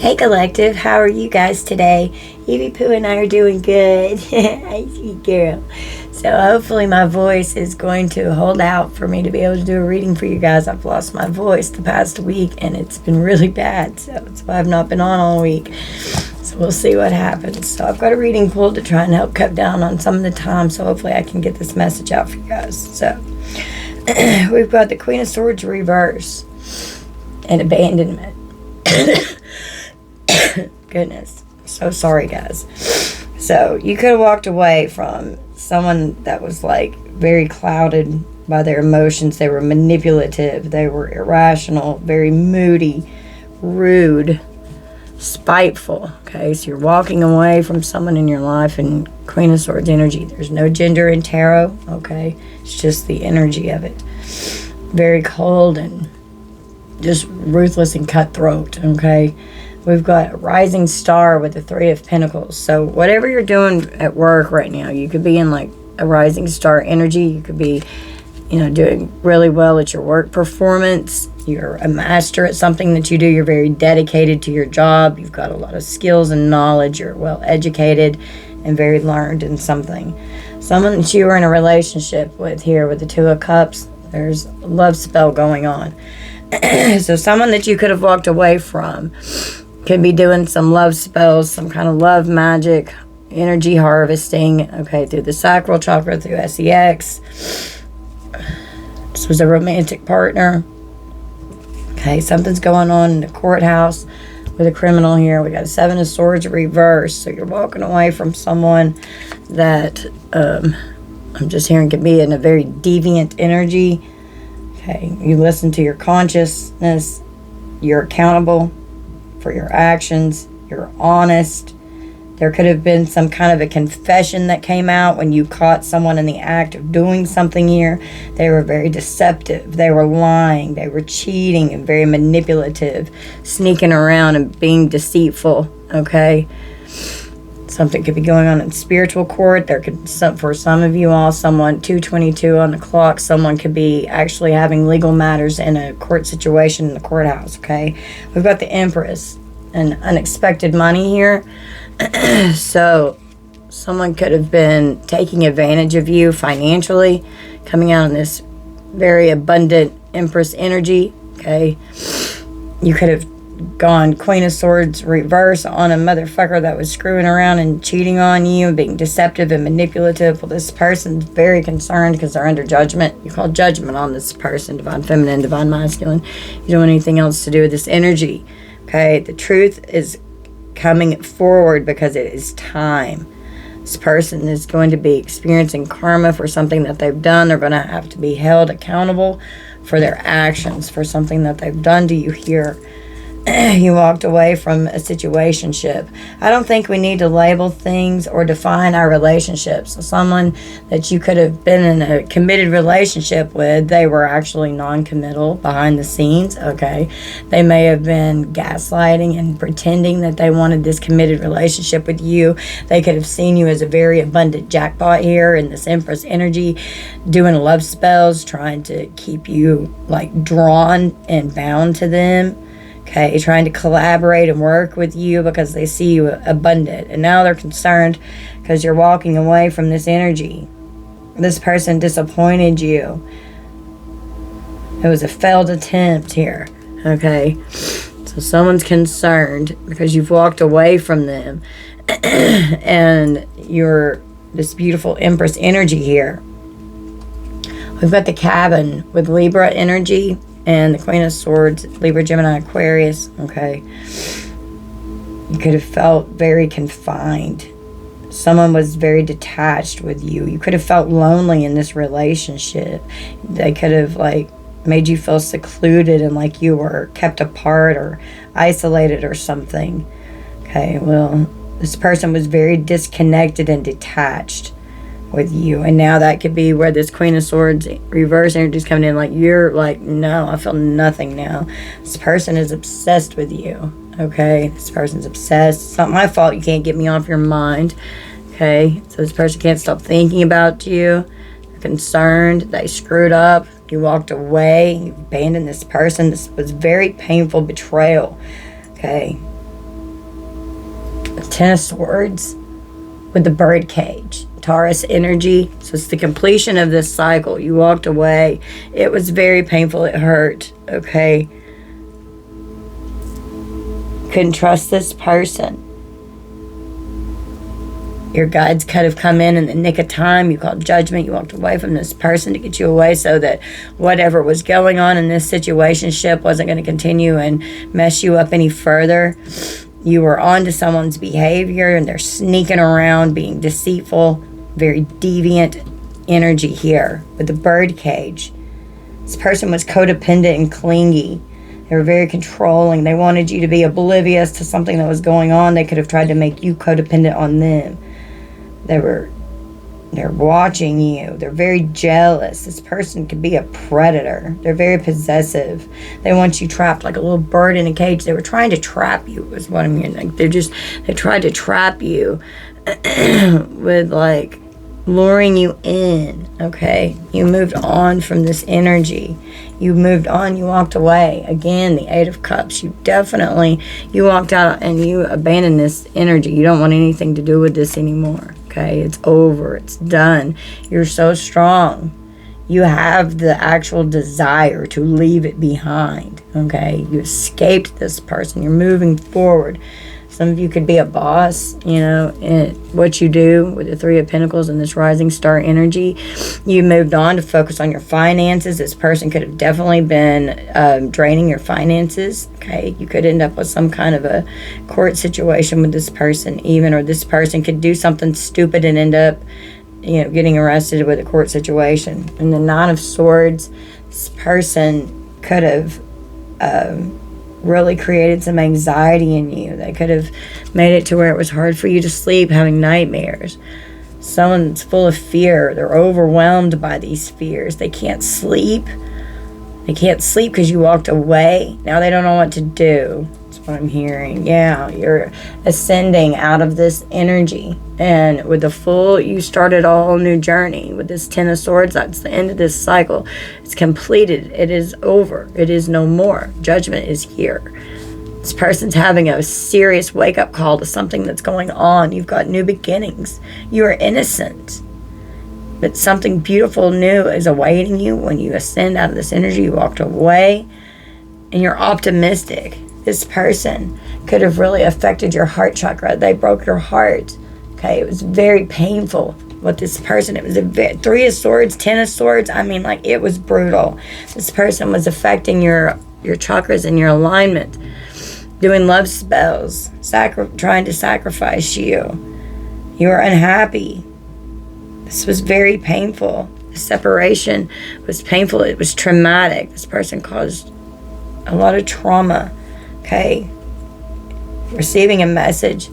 Hey collective, how are you guys today? Evie Pooh and I are doing good. I see girl. So hopefully my voice is going to hold out for me to be able to do a reading for you guys. I've lost my voice the past week and it's been really bad. So that's why I've not been on all week. So we'll see what happens. So I've got a reading pulled to try and help cut down on some of the time. So hopefully I can get this message out for you guys. So we've got the Queen of Swords reverse and abandonment. Goodness, so sorry guys. So you could have walked away from someone that was like very clouded by their emotions. They were manipulative, they were irrational, very moody, rude, spiteful. Okay, so you're walking away from someone in your life in Queen of Swords energy. There's no gender in tarot. Okay, it's just the energy of it. Very cold and just ruthless and cutthroat. Okay, we've got a rising star with the Three of Pentacles. So whatever you're doing at work right now, you could be in like a rising star energy. You could be, doing really well at your work performance. You're a master at something that you do. You're very dedicated to your job. You've got a lot of skills and knowledge. You're well educated and very learned in something. Someone that you are in a relationship with here with the Two of Cups, there's a love spell going on. So someone that you could have walked away from could be doing some love spells, some kind of love magic, energy harvesting, okay, through the sacral chakra, through sex. This was a romantic partner. Okay, something's going on in the courthouse with a criminal here. We got a Seven of Swords reverse. So you're walking away from someone that I'm just hearing could be in a very deviant energy. Okay, you listen to your consciousness. You're accountable for your actions. You're honest. There could have been some kind of a confession that came out when you caught someone in the act of doing something here. They were very deceptive. They were lying. They were cheating and very manipulative, sneaking around and being deceitful. Okay, something could be going on in spiritual court. There could, for some of you all, someone 2:22 on the clock. Someone could be actually having legal matters in a court situation in the courthouse. Okay, we've got the Empress and unexpected money here. So someone could have been taking advantage of you financially, coming out in this very abundant Empress energy. Okay, you could have gone Queen of Swords reverse on a motherfucker that was screwing around and cheating on you, being deceptive and manipulative. Well, this person's very concerned because they're under judgment. You call judgment on this person, divine feminine, divine masculine. You don't want anything else to do with this energy. Okay, the truth is coming forward because it is time. This person is going to be experiencing karma for something that they've done. They're going to have to be held accountable for their actions, for something that they've done to you here. You walked away from a situationship. I don't think we need to label things or define our relationships. So someone that you could have been in a committed relationship with, they were actually non-committal behind the scenes. Okay, they may have been gaslighting and pretending that they wanted this committed relationship with you. They could have seen you as a very abundant jackpot here in this Empress energy, doing love spells, trying to keep you like drawn and bound to them. Okay, trying to collaborate and work with you because they see you abundant. And now they're concerned because you're walking away from this energy. This person disappointed you. It was a failed attempt here. Okay, so someone's concerned because you've walked away from them. And you're this beautiful Empress energy here. We've got the Cabin with Libra energy. And the Queen of Swords, Libra, Gemini, Aquarius, okay. You could have felt very confined. Someone was very detached with you. You could have felt lonely in this relationship. They could have, made you feel secluded and like you were kept apart or isolated or something. Okay, well, this person was very disconnected and detached with you, and now that could be where this Queen of Swords reverse energy is coming in. Like, you're like, no, I feel nothing now. This person is obsessed with you. Okay, this person's obsessed. It's not my fault you can't get me off your mind. Okay, so this person can't stop thinking about you. They're concerned. They screwed up. You walked away. You abandoned this person. This was very painful betrayal. Okay, Ten of Swords with the bird cage. Taurus energy. So it's the completion of this cycle. You walked away. It was very painful. It hurt. Okay. Couldn't trust this person. Your guides could have come in the nick of time. You called judgment. You walked away from this person to get you away so that whatever was going on in this situationship wasn't going to continue and mess you up any further. You were on to someone's behavior and they're sneaking around, being deceitful, very deviant energy here with the bird cage. This person was codependent and clingy. They were very controlling. They wanted you to be oblivious to something that was going on. They could have tried to make you codependent on them. They're watching you. They're very jealous. This person could be a predator. They're very possessive. They want you trapped like a little bird in a cage. They were trying to trap you is what I mean. Like they tried to trap you with like luring you in. Okay. You moved on from this energy. You moved on. You walked away. Again, the Eight of Cups. You walked out and you abandoned this energy. You don't want anything to do with this anymore. Okay, it's over. It's done. You're so strong. You have the actual desire to leave it behind. Okay, you escaped this person. You're moving forward. Some of you could be a boss, in what you do with the Three of Pentacles and this rising star energy. You moved on to focus on your finances. This person could have definitely been draining your finances. Okay, you could end up with some kind of a court situation with this person or this person could do something stupid and end up, getting arrested with a court situation. And the Nine of Swords, this person could have really created some anxiety in you. They could have made it to where it was hard for you to sleep, having nightmares. Someone's full of fear. They're overwhelmed by these fears. They can't sleep. They can't sleep because you walked away. Now they don't know what to do. That's what I'm hearing. Yeah, you're ascending out of this energy. And with you started a whole new journey. With this Ten of Swords, that's the end of this cycle. It's completed. It is over. It is no more. Judgment is here. This person's having a serious wake-up call to something that's going on. You've got new beginnings. You are innocent. But something beautiful new is awaiting you when you ascend out of this energy. You walked away and you're optimistic. This person could have really affected your heart chakra. They broke your heart. Okay, it was very painful with this person. It was Three of Swords, Ten of Swords. I mean, like, it was brutal. This person was affecting your chakras and your alignment, doing love spells, trying to sacrifice you. You were unhappy. This was very painful. The separation was painful. It was traumatic. This person caused a lot of trauma. Okay, receiving a message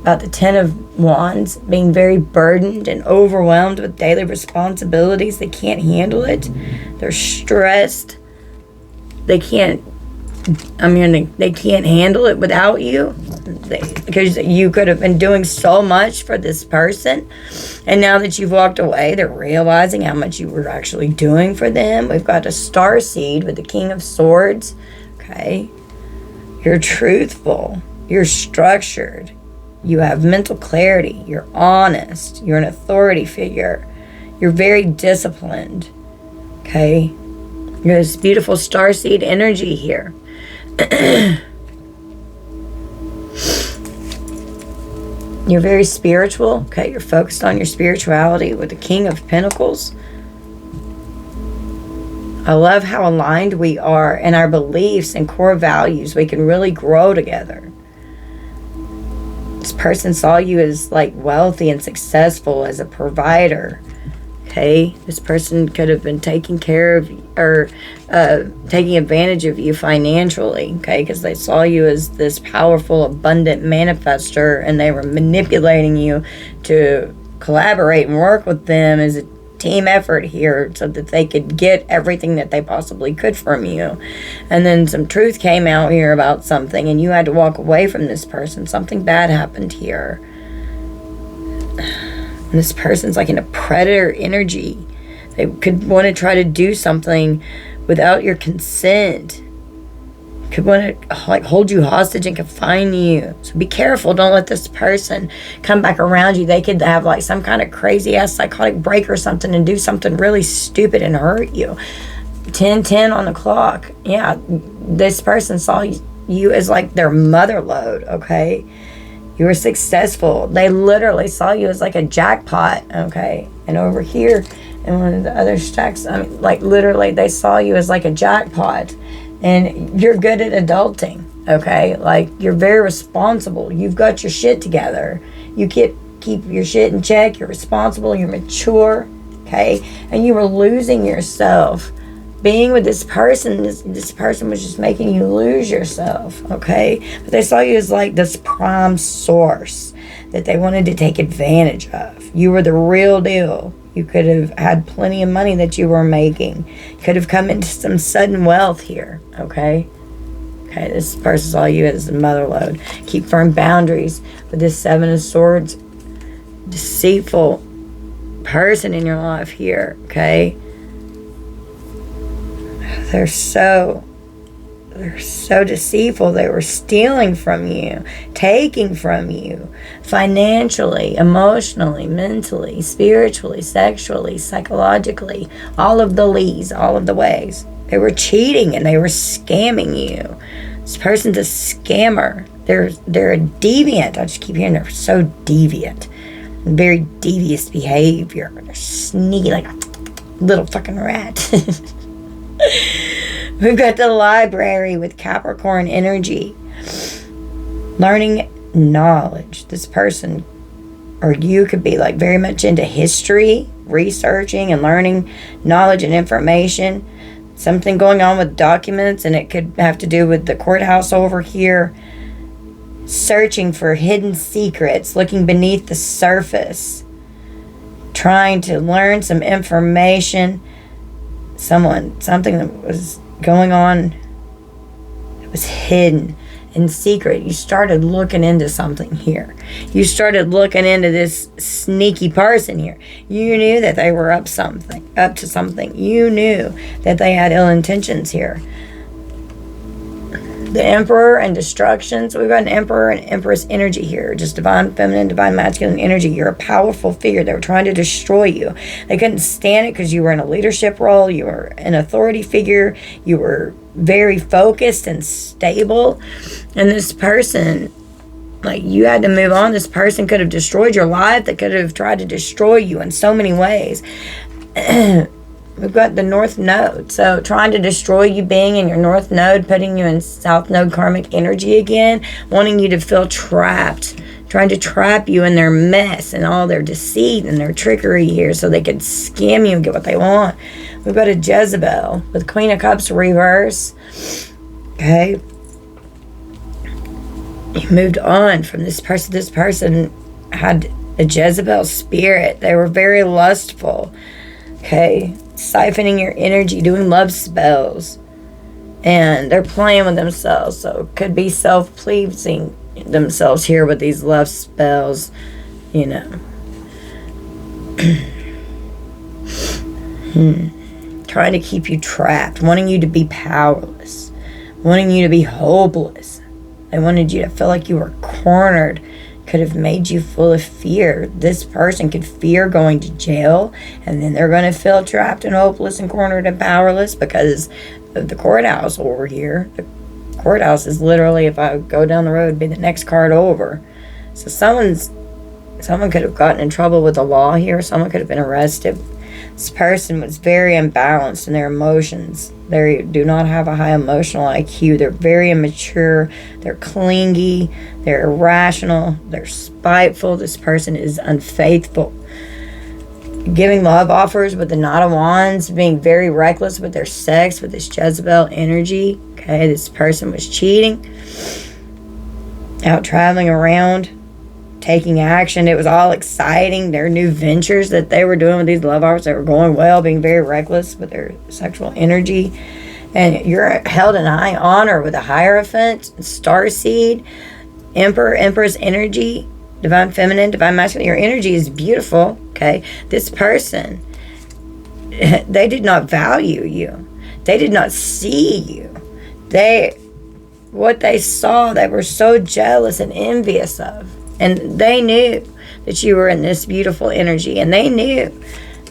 about the Ten of Wands, being very burdened and overwhelmed with daily responsibilities. They can't handle it. They're stressed. They can't handle it without you. Because you could have been doing so much for this person. And now that you've walked away, they're realizing how much you were actually doing for them. We've got a star seed with the King of Swords. Okay. You're truthful. You're structured. You have mental clarity. You're honest. You're an authority figure. You're very disciplined. Okay? You're this beautiful starseed energy here. You're very spiritual. Okay? You're focused on your spirituality with the King of Pentacles. I love how aligned we are in our beliefs and core values. We can really grow together. This person saw you as like wealthy and successful as a provider. Okay, this person could have been taking care of or taking advantage of you financially. Okay, because they saw you as this powerful, abundant manifester, and they were manipulating you to collaborate and work with them as a team effort here so that they could get everything that they possibly could from you. And then some truth came out here about something and you had to walk away from this person. Something bad happened here. And this person's like in a predator energy. They could want to try to do something without your consent. could want to like hold you hostage and confine you. So be careful. Don't let this person come back around you. They could have like some kind of crazy ass psychotic break or something and do something really stupid and hurt you. 10:10 on the clock. Yeah, this person saw you as like their mother lode. Okay, you were successful. They literally saw you as like a jackpot. Okay, and over here in one of the other stacks, I mean, like literally they saw you as like a jackpot. And you're good at adulting, okay? Like, you're very responsible. You've got your shit together. You keep your shit in check. You're responsible. You're mature, okay? And you were losing yourself. Being with this person, this person was just making you lose yourself, okay? But they saw you as, like, this prime source that they wanted to take advantage of. You were the real deal. You could have had plenty of money that you were making. Could have come into some sudden wealth here, okay? Okay, this person saw you as the mother lode. Keep firm boundaries with this Seven of Swords. Deceitful person in your life here, okay? They're so deceitful. They were stealing from you, taking from you, financially, emotionally, mentally, spiritually, sexually, psychologically, all of the lees, all of the ways. They were cheating and they were scamming you. This person's a scammer. They're a deviant. I just keep hearing they're so deviant. Very devious behavior. They're sneaky like a little fucking rat. We've got the library with Capricorn energy. Learning knowledge. This person or you could be like very much into history, researching and learning knowledge and information. Something going on with documents, and it could have to do with the courthouse over here. Searching for hidden secrets, looking beneath the surface. Trying to learn some information. Something that was going on, it was hidden in secret. You started looking into something here. You started looking into this sneaky person here. You knew that they were up to something. You knew that they had ill intentions here. The Emperor and destruction. So we've got an Emperor and Empress energy here. Just divine feminine, divine masculine energy. You're a powerful figure. They were trying to destroy you. They couldn't stand it because you were in a leadership role. You were an authority figure. You were very focused and stable. And this person, like, you had to move on. This person could have destroyed your life. They could have tried to destroy you in so many ways. We've got the North Node. So trying to destroy you being in your North Node, putting you in South Node karmic energy again, wanting you to feel trapped, trying to trap you in their mess and all their deceit and their trickery here so they could scam you and get what they want. We've got a Jezebel with Queen of Cups reverse. Okay. You moved on from this person. This person had a Jezebel spirit. They were very lustful. Okay. Siphoning your energy, doing love spells, and they're playing with themselves, so it could be self-pleasing themselves here with these love spells, you know. Trying to keep you trapped, wanting you to be powerless, wanting you to be hopeless. They wanted you to feel like you were cornered. Could have made you full of fear. This person could fear going to jail, and then they're going to feel trapped and hopeless and cornered and powerless because of the courthouse over here. The courthouse is literally, if I go down the road, be the next card over. So someone could have gotten in trouble with the law here. Someone could have been arrested. This person was very imbalanced in their emotions. They do not have a high emotional IQ. They're very immature. They're clingy. They're irrational. They're spiteful. This person is unfaithful. Giving love offers with the Knight of Wands. Being very reckless with their sex, with this Jezebel energy. Okay, this person was cheating. Out traveling around. Taking action. It was all exciting. Their new ventures that they were doing with these love offers, they were going well, being very reckless with their sexual energy. And you're held in high honor with a Hierophant, Starseed, Emperor, Empress energy, divine feminine, divine masculine. Your energy is beautiful. Okay. This person, they did not value you. They did not see you. They what they saw, they were so jealous and envious of. And they knew that you were in this beautiful energy, and they knew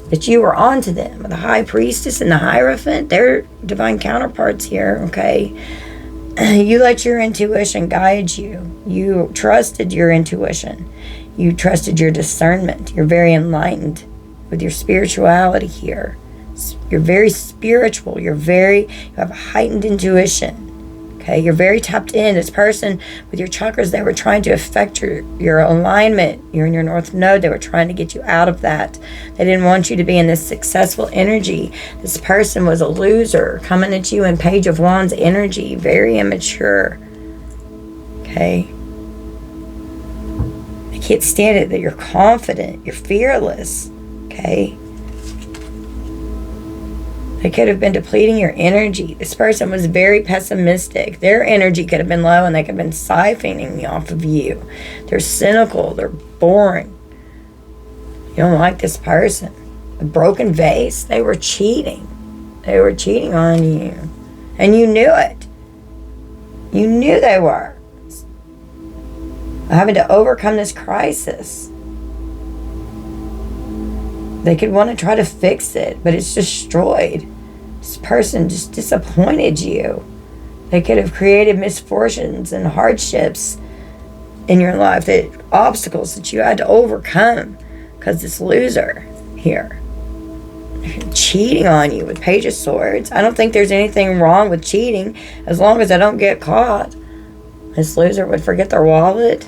that you were onto them. The high priestess and the hierophant, they're divine counterparts here, okay? You let your intuition guide you. You trusted your intuition. You trusted your discernment. You're very enlightened with your spirituality here. You're very spiritual. You have a heightened intuition. Okay, you're very tapped in. This person with your chakras, they were trying to affect your alignment. You're in your north node. They were trying to get you out of that. They didn't want you to be in this successful energy. This person was a loser coming at you in Page of Wands energy, very immature. Okay. I can't stand it that you're confident. You're fearless. Okay. They could have been depleting your energy. This person was very pessimistic. Their energy could have been low, and they could have been siphoning off of you. They're cynical. They're boring. You don't like this person. A broken vase. They were cheating. They were cheating on you. And you knew it. You knew they were. Having to overcome this crisis. They could want to try to fix it, but it's destroyed. This person just disappointed you. They could have created misfortunes and hardships in your life, obstacles that you had to overcome because this loser here cheating on you with Page of Swords. I don't think there's anything wrong with cheating as long as I don't get caught. This loser would forget their wallet.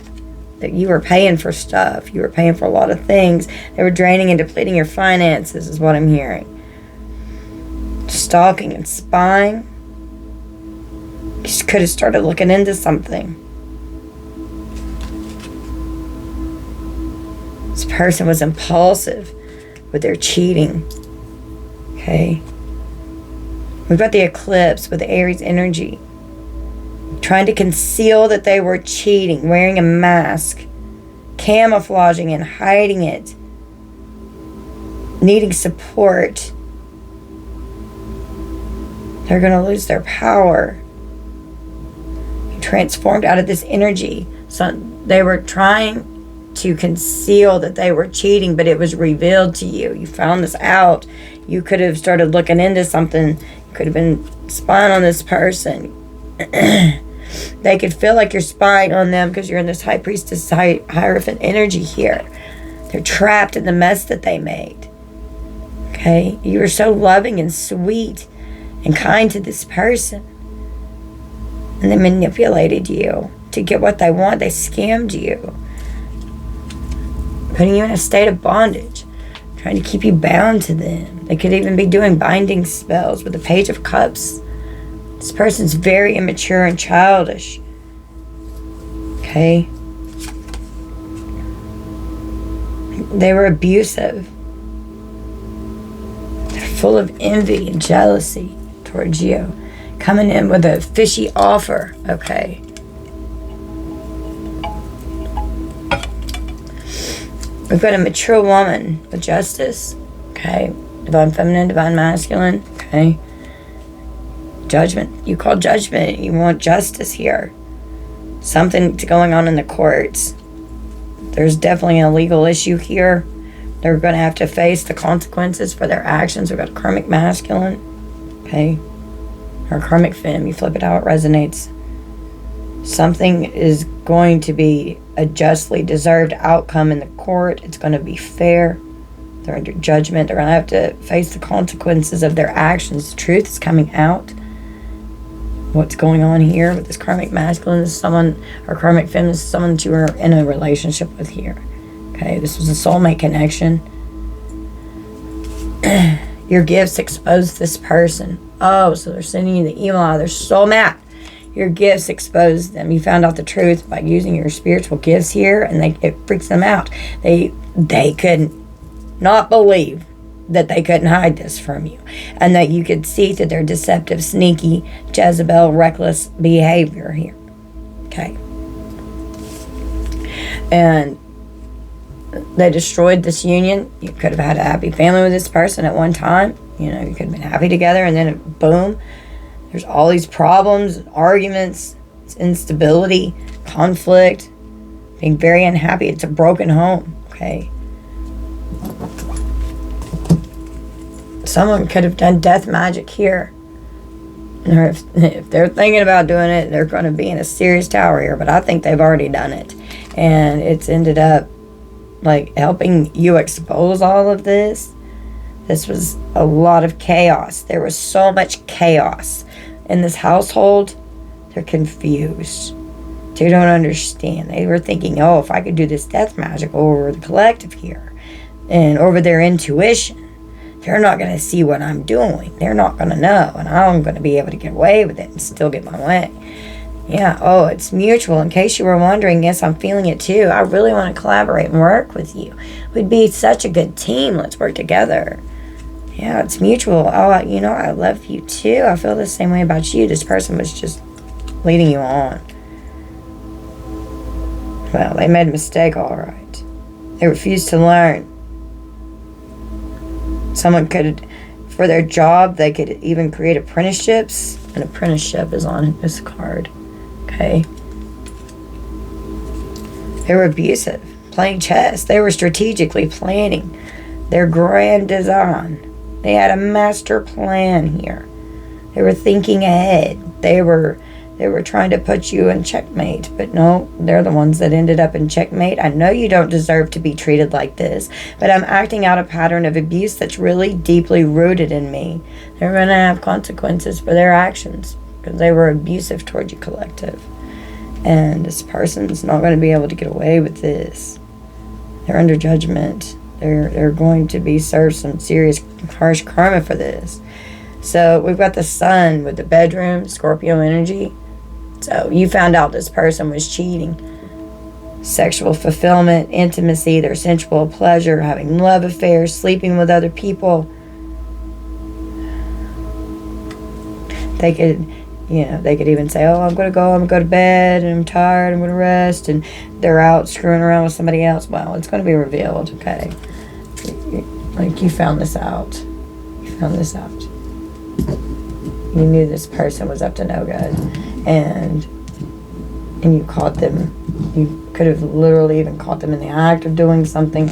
That you were paying for stuff. You were paying for a lot of things. They were draining and depleting your finances is what I'm hearing. Stalking and spying. You just could have started looking into something. This person was impulsive with their cheating. Okay. We've got the eclipse with the Aries energy. Trying to conceal that they were cheating, wearing a mask, camouflaging and hiding it, needing support. They're going to lose their power. Transformed out of this energy. So they were trying to conceal that they were cheating, but it was revealed to you. You found this out. You could have started looking into something. You could have been spying on this person. They could feel like you're spying on them because you're in this high priestess, hierophant energy here. They're trapped in the mess that they made. Okay? You were so loving and sweet and kind to this person. And they manipulated you to get what they want. They scammed you. Putting you in a state of bondage. Trying to keep you bound to them. They could even be doing binding spells with the Page of Cups. This person's very immature and childish. Okay? They were abusive. They're full of envy and jealousy towards you. Coming in with a fishy offer. Okay? We've got a mature woman with justice. Okay? Divine feminine, divine masculine. Okay? Judgment. You call judgment. You want justice here. Something's going on in the courts. There's definitely a legal issue here. They're going to have to face the consequences for their actions. We've got a karmic masculine. Okay? Or karmic femme. You flip it how it resonates. Something is going to be a justly deserved outcome in the court. It's going to be fair. They're under judgment. They're going to have to face the consequences of their actions. The truth is coming out. What's going on here with this karmic masculine is someone, or karmic femme is someone that you were in a relationship with here. Okay, this was a soulmate connection. Your gifts exposed this person. Oh, so they're sending you the email. They're so mad. Your gifts exposed them. You found out the truth by using your spiritual gifts here, and it freaks them out. They couldn't not believe that they couldn't hide this from you, and that you could see through their deceptive, sneaky, Jezebel, reckless behavior here. Okay. And they destroyed this union. You could have had a happy family with this person at one time. You could have been happy together, and then boom, there's all these problems and arguments. It's instability, conflict, being very unhappy. It's a broken home, okay? Someone could have done death magic here. Or if they're thinking about doing it, they're going to be in a serious tower here. But I think they've already done it. And it's ended up, like, helping you expose all of this. This was a lot of chaos. There was so much chaos in this household. They're confused. They don't understand. They were thinking, oh, if I could do this death magic over the collective here and over their intuition, they're not going to see what I'm doing. They're not going to know. And I'm going to be able to get away with it and still get my way. Yeah, oh, it's mutual. In case you were wondering, yes, I'm feeling it too. I really want to collaborate and work with you. We'd be such a good team. Let's work together. Yeah, it's mutual. Oh, you know, I love you too. I feel the same way about you. This person was just leading you on. Well, they made a mistake, all right. They refused to learn. Someone could, for their job, they could even create apprenticeships. An apprenticeship is on this card. Okay. They were abusive, playing chess. They were strategically planning their grand design. They had a master plan here. They were thinking ahead. They were trying to put you in checkmate, but no, they're the ones that ended up in checkmate. I know you don't deserve to be treated like this, but I'm acting out a pattern of abuse that's really deeply rooted in me. They're going to have consequences for their actions because they were abusive toward you, collective. And this person's not going to be able to get away with this. They're under judgment. They're going to be served some serious harsh karma for this. So we've got the sun with the bedroom, Scorpio energy. So you found out this person was cheating. Sexual fulfillment, intimacy, their sensual pleasure, having love affairs, sleeping with other people. They could even say, oh, I'm going to go to bed, and I'm tired, I'm going to rest, and they're out screwing around with somebody else. Well, it's going to be revealed, okay? Like, you found this out. You found this out. You knew this person was up to no good, and you caught them. You could have literally even caught them in the act of doing something.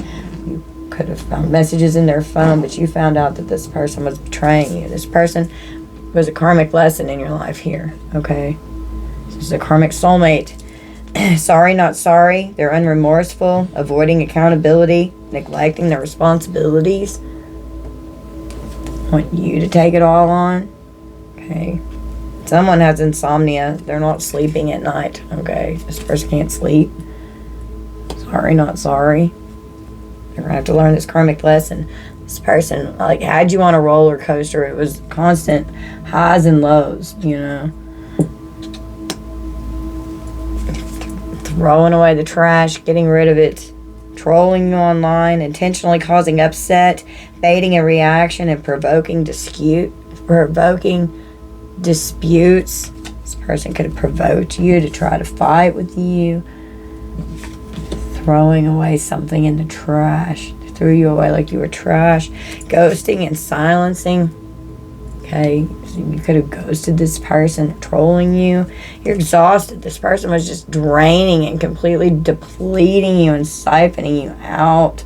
You could have found messages in their phone, but you found out that this person was betraying you. This person was a karmic lesson in your life here, okay? This is a karmic soulmate. Sorry, not sorry. They're unremorseful, avoiding accountability, neglecting their responsibilities. Want you to take it all on. Okay. Someone has insomnia. They're not sleeping at night. Okay. This person can't sleep. Sorry, not sorry. You're gonna have to learn this karmic lesson. This person, like, had you on a roller coaster. It was constant highs and lows, you know. Throwing away the trash, getting rid of it, trolling you online, intentionally causing upset, baiting a reaction, and provoking disputes. This person could have provoked you to try to fight with you. Throwing away something in the trash. They threw you away like you were trash. Ghosting and silencing. Okay, so you could have ghosted this person, trolling you. You're exhausted. This person was just draining and completely depleting you and siphoning you out.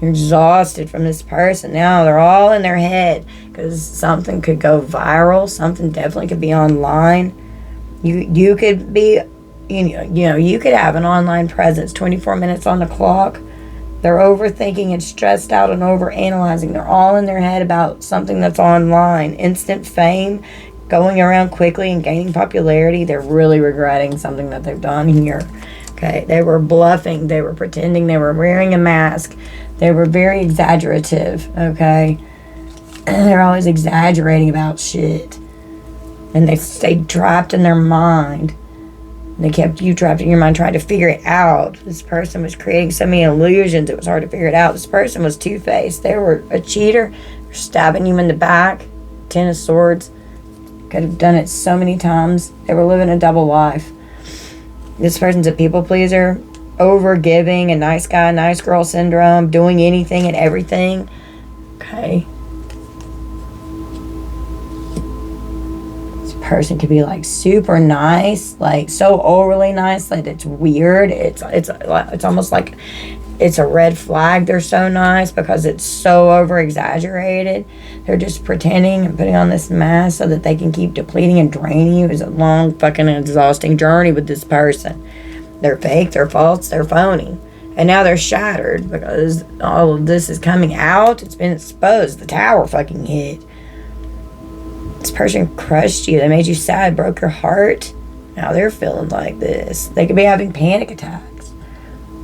You're exhausted from this person. Now they're all in their head because something could go viral. Something definitely could be online. You could be, you could have an online presence 24 minutes on the clock. They're overthinking and stressed out and overanalyzing. They're all in their head about something that's online. Instant fame, going around quickly and gaining popularity. They're really regretting something that they've done here. Okay, they were bluffing. They were pretending. They were wearing a mask. They were very exaggerative, okay? They're always exaggerating about shit. And they stayed trapped in their mind. They kept you trapped in your mind trying to figure it out. This person was creating so many illusions, it was hard to figure it out. This person was two-faced. They were a cheater, stabbing you in the back, 10 of swords. Could have done it so many times. They were living a double life. This person's a people pleaser, over-giving, a nice guy, nice girl syndrome, doing anything and everything. Okay. This person could be like super nice, like so overly nice that it's weird. It's almost like it's a red flag. They're so nice because it's so over exaggerated. They're just pretending and putting on this mask so that they can keep depleting and draining you. It's a long fucking exhausting journey with this person. They're fake, they're false, they're phony. And now they're shattered because all of this is coming out. It's been exposed. The tower fucking hit. This person crushed you. They made you sad, broke your heart. Now they're feeling like this. They could be having panic attacks.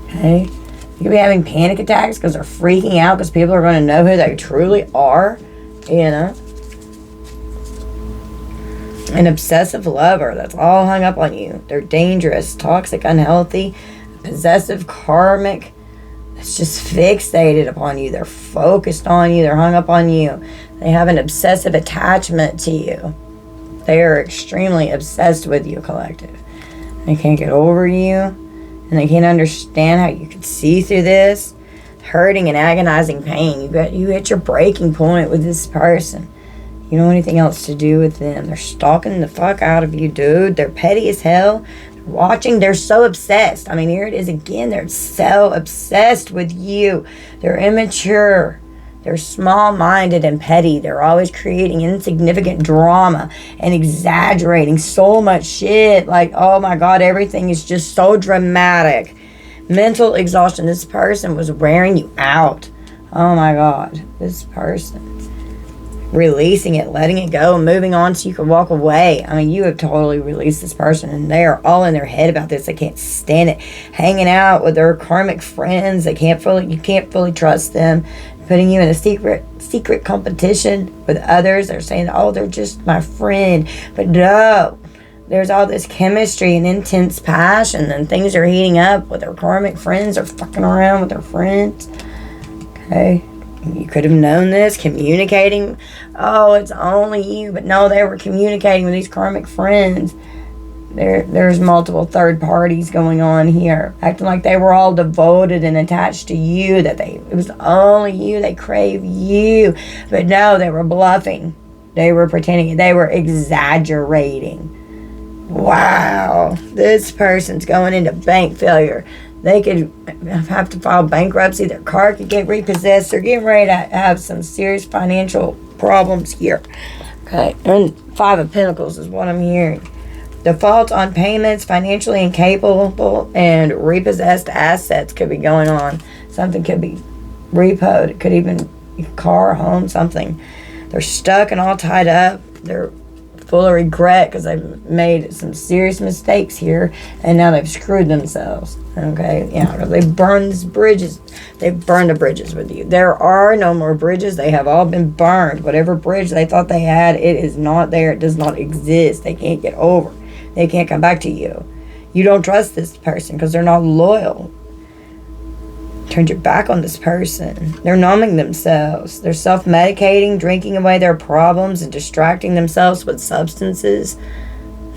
Okay? They could be having panic attacks because they're freaking out because people are going to know who they truly are. You know? An obsessive lover that's all hung up on you. They're dangerous, toxic, unhealthy, possessive, karmic. It's just fixated upon you. They're focused on you. They're hung up on you. They have an obsessive attachment to you. They are extremely obsessed with you, collective. They can't get over you. And they can't understand how you could see through this. Hurting and agonizing pain. You hit your breaking point with this person. You don't want anything else to do with them. They're stalking the fuck out of you, dude. They're petty as hell. Watching, they're so obsessed. I mean, here it is again. They're so obsessed with you. They're immature. They're small-minded and petty. They're always creating insignificant drama and exaggerating so much shit. Like, oh my God, everything is just so dramatic. Mental exhaustion. This person was wearing you out. Oh my God, this person. Releasing it, letting it go, and moving on so you can walk away. I mean, you have totally released this person, and they are all in their head about this. They can't stand it. Hanging out with their karmic friends, you can't fully trust them. Putting you in a secret competition with others. They're saying, oh, they're just my friend. But no, there's all this chemistry and intense passion, and things are heating up with their karmic friends. They're fucking around with their friends. Okay. You could have known this, communicating. Oh, it's only you. But no, they were communicating with these karmic friends. There's multiple third parties going on here. Acting like they were all devoted and attached to you. It was only you. They crave you. But no, they were bluffing. They were pretending. They were exaggerating. Wow. This person's going into bank failure. They could have to file bankruptcy. Their car could get repossessed. They're getting ready to have some serious financial problems here. Okay, and 5 of Pentacles is what I'm hearing. Default on payments, financially incapable, and repossessed assets could be going on. Something could be repoed. It could even be a car, home, something. They're stuck and all tied up. They're full of regret because they've made some serious mistakes here, and now they've screwed themselves. Okay, yeah, they've burned bridges. They've burned the bridges with you. There are no more bridges. They have all been burned. Whatever bridge they thought they had, it is not there. It does not exist. They can't get over. They can't come back to you. You don't trust this person because they're not loyal. Turned your back on this person. They're numbing themselves. They're self-medicating, drinking away their problems and distracting themselves with substances.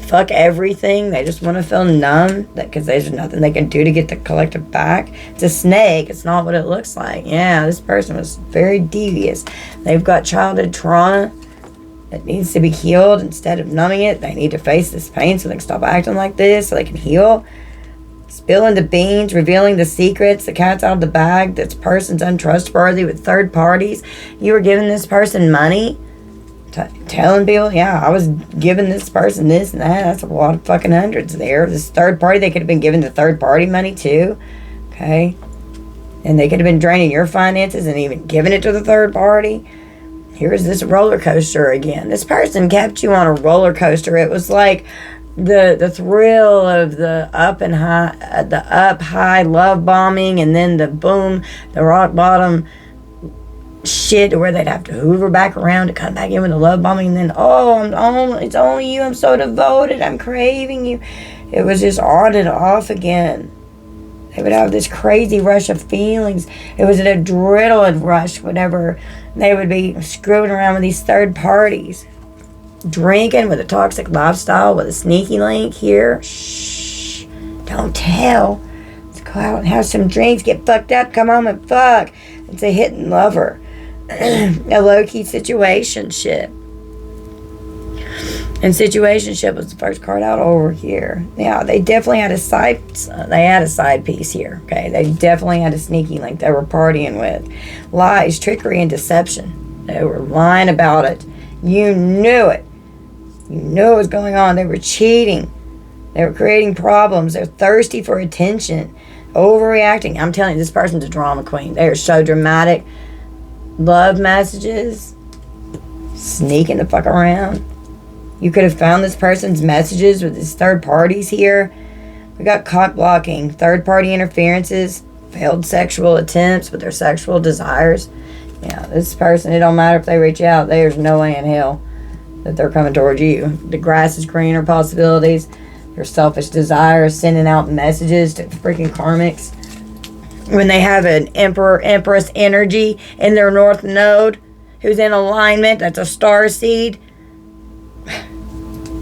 Fuck everything. They just want to feel numb because there's nothing they can do to get the collective back. It's a snake. It's not what it looks like. Yeah, this person was very devious. They've got childhood trauma that needs to be healed. Instead of numbing it, they need to face this pain so they can stop acting like this, so they can heal. Spilling the beans, revealing the secrets, the cat's out of the bag. This person's untrustworthy with third parties. You were giving this person money, telling people, yeah, I was giving this person this and that. That's a lot of fucking hundreds there. This third party, they could have been giving the third party money too. Okay? And they could have been draining your finances and even giving it to the third party. Here's this roller coaster again. This person kept you on a roller coaster. It was like the thrill of the up high love bombing, and then the boom, the rock bottom shit where they'd have to hoover back around to come back in with the love bombing, and then it's only you, I'm so devoted, I'm craving you. It was just on and off again. They would have this crazy rush of feelings. It was an adrenaline rush whenever they would be screwing around with these third parties. Drinking with a toxic lifestyle with a sneaky link here. Shh. Don't tell. Let's go out and have some drinks, get fucked up, come home and fuck. It's a hidden lover. A low-key situationship. And situationship was the first card out over here. Yeah, they definitely had a side. They had a side piece here. Okay, they definitely had a sneaky link they were partying with. Lies, trickery, and deception. They were lying about it. You knew it. You knew what was going on. They were cheating. They were creating problems. They're thirsty for attention. Overreacting. I'm telling you, this person's a drama queen. They are so dramatic. Love messages. Sneaking the fuck around. You could have found this person's messages with his third parties here. We got cock blocking, third party interferences, failed sexual attempts with their sexual desires. Yeah, this person, it don't matter if they reach out, there's no way in hell that they're coming towards you. The grass is greener possibilities. Their selfish desires, sending out messages to freaking karmics. When they have an emperor, empress energy in their north node, who's in alignment, that's a star seed.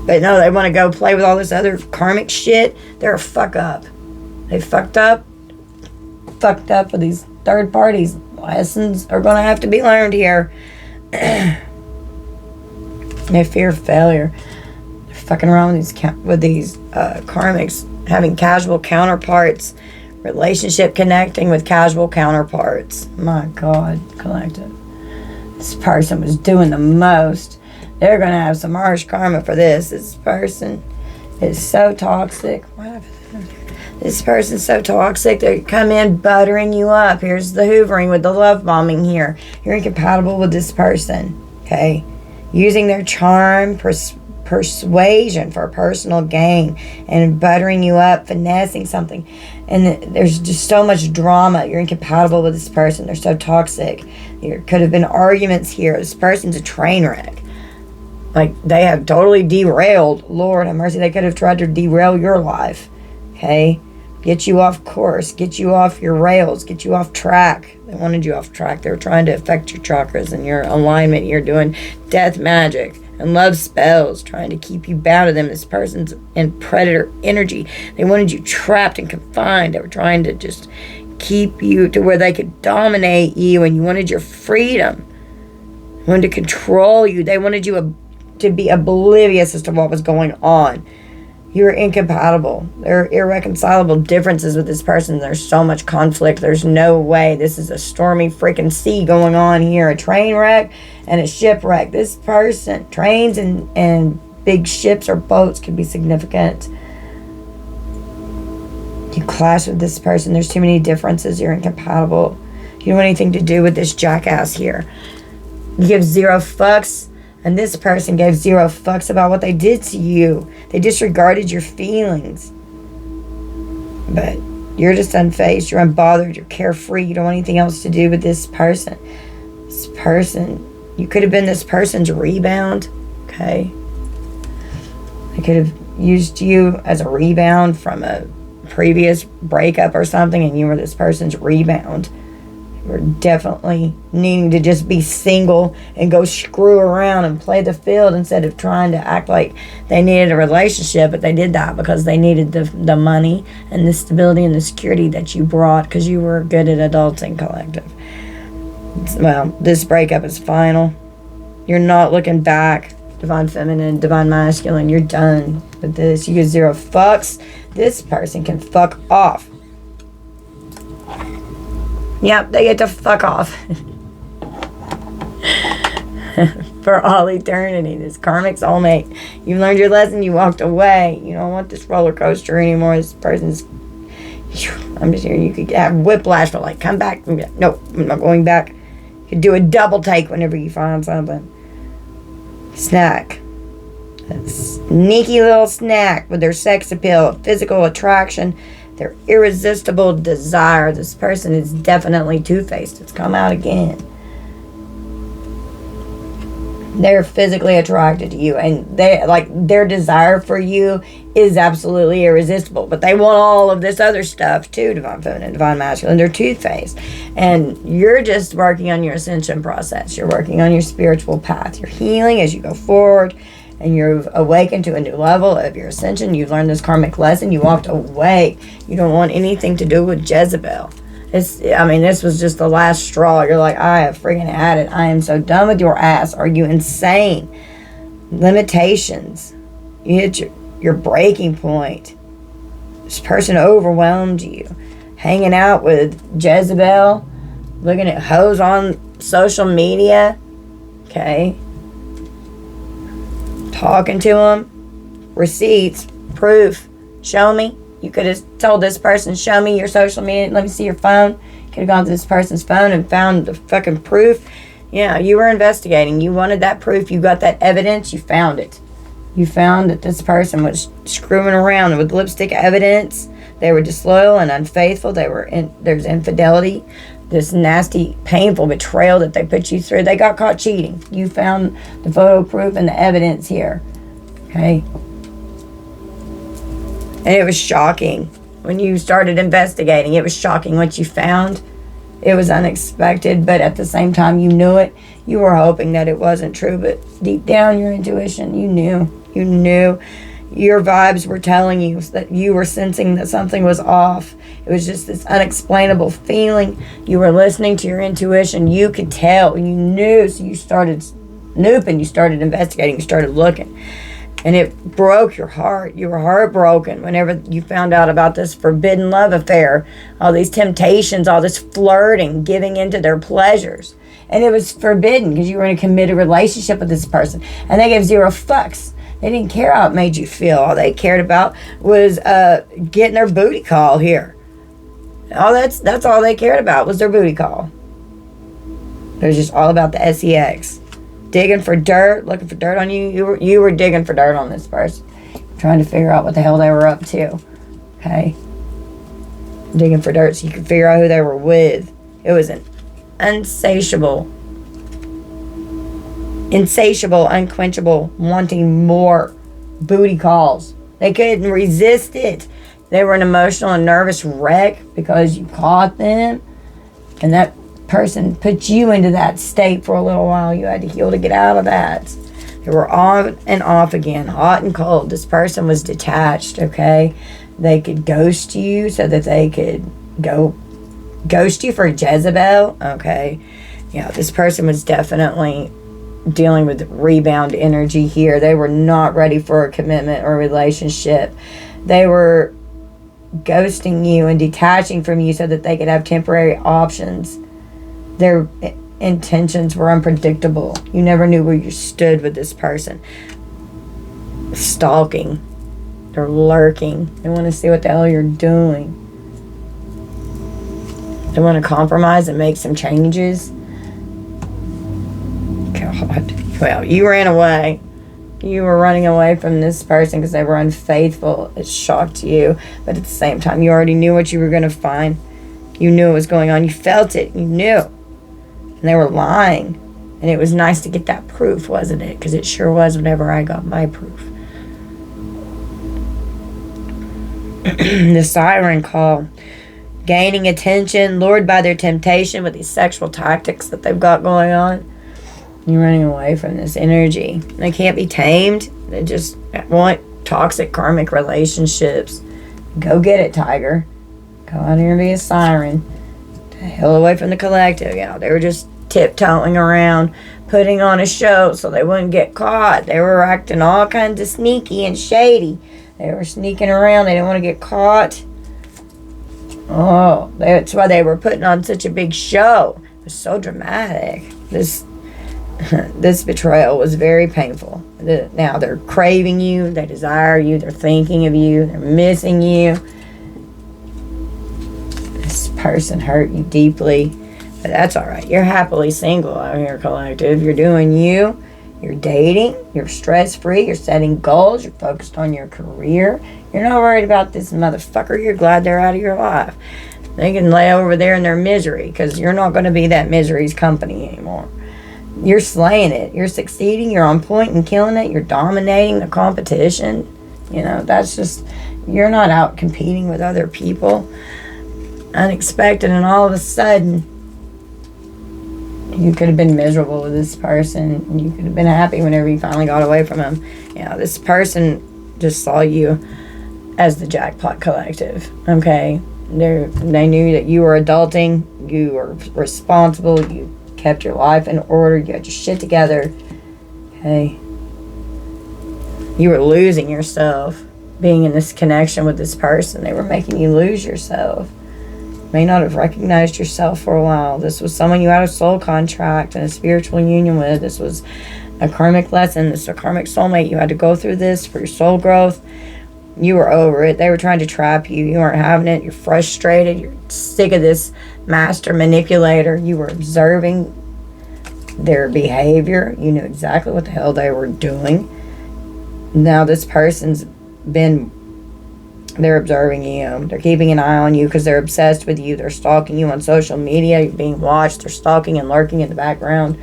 But no, they want to go play with all this other karmic shit. They're a fuck up. They fucked up with these third parties. Lessons are going to have to be learned here. They fear failure. They're fucking around with these karmics, having casual counterparts, relationship connecting with casual counterparts. My God, collective. This person was doing the most. They're going to have some harsh karma for this. This person is so toxic. This person's so toxic. They come in buttering you up. Here's the hoovering with the love bombing here. You're incompatible with this person. Okay? Using their charm, persuasion for personal gain, and buttering you up, finessing something. And there's just so much drama. You're incompatible with this person. They're so toxic. There could have been arguments here. This person's a train wreck. Like, they have totally derailed. Lord have mercy, they could have tried to derail your life. Okay? Get you off course. Get you off your rails. Get you off track. They wanted you off track. They were trying to affect your chakras and your alignment. You're doing death magic and love spells, trying to keep you bound to them. This person's in predator energy. They wanted you trapped and confined. They were trying to just keep you to where they could dominate you, and you wanted your freedom. They wanted to control you. They wanted you to be oblivious as to what was going on. You're incompatible. There are irreconcilable differences with this person. There's so much conflict. There's no way. This is a stormy freaking sea going on here. A train wreck and a shipwreck. This person, trains and big ships or boats could be significant. You clash with this person. There's too many differences. You're incompatible. You don't want anything to do with this jackass here. You give zero fucks. And this person gave zero fucks about what they did to you. They disregarded your feelings. But you're just unfazed. You're unbothered. You're carefree. You don't want anything else to do with this person. This person, you could have been this person's rebound. Okay? They could have used you as a rebound from a previous breakup or something, and you were this person's rebound. We're definitely needing to just be single and go screw around and play the field instead of trying to act like they needed a relationship. But they did that because they needed the money and the stability and the security that you brought, because you were good at adulting, collective. Well, this breakup is final. You're not looking back. Divine feminine, divine masculine, you're done with this. You get zero fucks. This person can fuck off. Yep, they get to fuck off. For all eternity. This karmic soulmate. You learned your lesson, you walked away. You don't want this roller coaster anymore. This person's... I'm just here. You could have whiplash, but like, come back. Nope, I'm not going back. You could do a double take whenever you find something. Snack. A sneaky little snack with their sex appeal, physical attraction, their irresistible desire. This person is definitely two-faced. It's come out again. They're physically attracted to you, and they like their desire for you is absolutely irresistible. But they want all of this other stuff too, divine feminine, divine masculine. They're two-faced, and you're just working on your ascension process. You're working on your spiritual path. You're healing as you go forward. And you've awakened to a new level of your ascension. You've learned this karmic lesson. You walked away. You don't want anything to do with Jezebel. This was just the last straw. You're like, I have freaking had it. I am so done with your ass. Are you insane? limitations. You hit your breaking point. This person overwhelmed you. Hanging out with Jezebel, looking at hoes on social media, okay? Talking to them, receipts, proof. Show me. You could have told this person, show me your social media, let me see your phone. You could have gone to this person's phone and found the fucking proof. Yeah, you were investigating. You wanted that proof. You got that evidence. You found it. You found that this person was screwing around with lipstick evidence. They were disloyal and unfaithful. There's infidelity, this nasty, painful betrayal that they put you through. They got caught cheating. You found the photo proof and the evidence here. Okay? And it was shocking when you started investigating. It was shocking what you found. It was unexpected, but at the same time, you knew it. You were hoping that it wasn't true, but deep down, your intuition, you knew. You knew. Your vibes were telling you that you were sensing that something was off. It was just this unexplainable feeling. You were listening to your intuition. You could tell. You knew. So you started snooping. You started investigating. You started looking. And it broke your heart. You were heartbroken whenever you found out about this forbidden love affair. All these temptations, all this flirting, giving into their pleasures. And it was forbidden because you were in a committed relationship with this person. And they gave zero fucks. They didn't care how it made you feel. All they cared about was getting their booty call here. That's all they cared about was their booty call. It was just all about the sex. Digging for dirt, looking for dirt on you. You were digging for dirt on this person. Trying to figure out what the hell they were up to. Okay? Digging for dirt so you could figure out who they were with. It was an insatiable, unquenchable, wanting more booty calls. They couldn't resist it. They were an emotional and nervous wreck because you caught them. And that person put you into that state for a little while. You had to heal to get out of that. They were on and off again, hot and cold. This person was detached, okay? They could ghost you so that they could go ghost you for Jezebel, okay? Yeah, this person was definitely dealing with rebound energy here. They were not ready for a commitment or relationship. They were ghosting you and detaching from you so that they could have temporary options. Their intentions were unpredictable. You never knew where you stood with this person. Stalking. They're lurking. They want to see what the hell you're doing. They want to compromise and make some changes. God. Well, you ran away. You were running away from this person because they were unfaithful. It shocked you. But at the same time, you already knew what you were going to find. You knew what was going on. You felt it. You knew. And they were lying. And it was nice to get that proof, wasn't it? Because it sure was whenever I got my proof. The siren call. Gaining attention, lured by their temptation with these sexual tactics that they've got going on. You're running away from this energy. They can't be tamed. They just want toxic karmic relationships. Go get it, Tiger. Go out here and be a siren. The hell away from the collective. Yeah, they were just tiptoeing around, putting on a show so they wouldn't get caught. They were acting all kinds of sneaky and shady. They were sneaking around. They didn't want to get caught. Oh, that's why they were putting on such a big show. It was so dramatic. This betrayal was very painful. Now they're craving you, they desire you, they're thinking of you, they're missing you. This person hurt you deeply, but that's all right. You're happily single out here, collective. You're doing you. You're dating. You're stress-free. You're setting goals. You're focused on your career. You're not worried about this motherfucker. You're glad they're out of your life. They can lay over there in their misery because you're not going to be that misery's company anymore. You're slaying it. You're succeeding. You're on point and killing it. You're dominating the competition. You know, that's just, you're not out competing with other people. Unexpected, and all of a sudden, you could have been miserable with this person. You could have been happy whenever you finally got away from him. You know, this person just saw you as the jackpot collective. Okay? They knew that you were adulting. You were responsible. You kept your life in order. You had your shit together. Okay? You were losing yourself being in this connection with this person. They were making you lose yourself. You may not have recognized yourself for a while. This was someone you had a soul contract and a spiritual union with. This was a karmic lesson. This is a karmic soulmate. You had to go through this for your soul growth. You were over it. They were trying to trap you. You weren't having it. You're frustrated. You're sick of this master manipulator. You were observing their behavior. You knew exactly what the hell they were doing. Now this person's they're observing you. They're keeping an eye on you because they're obsessed with you. They're stalking you on social media. You're being watched. They're stalking and lurking in the background.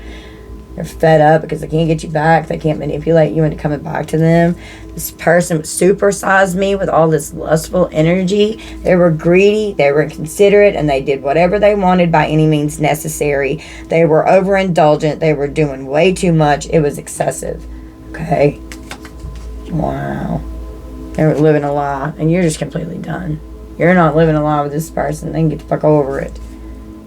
They're fed up because they can't get you back. They can't manipulate you into coming back to them. This person supersized me with all this lustful energy. They were greedy. They were inconsiderate. And they did whatever they wanted by any means necessary. They were overindulgent. They were doing way too much. It was excessive. Okay? Wow. They were living a lie. And you're just completely done. You're not living a lie with this person. They can get the fuck over it.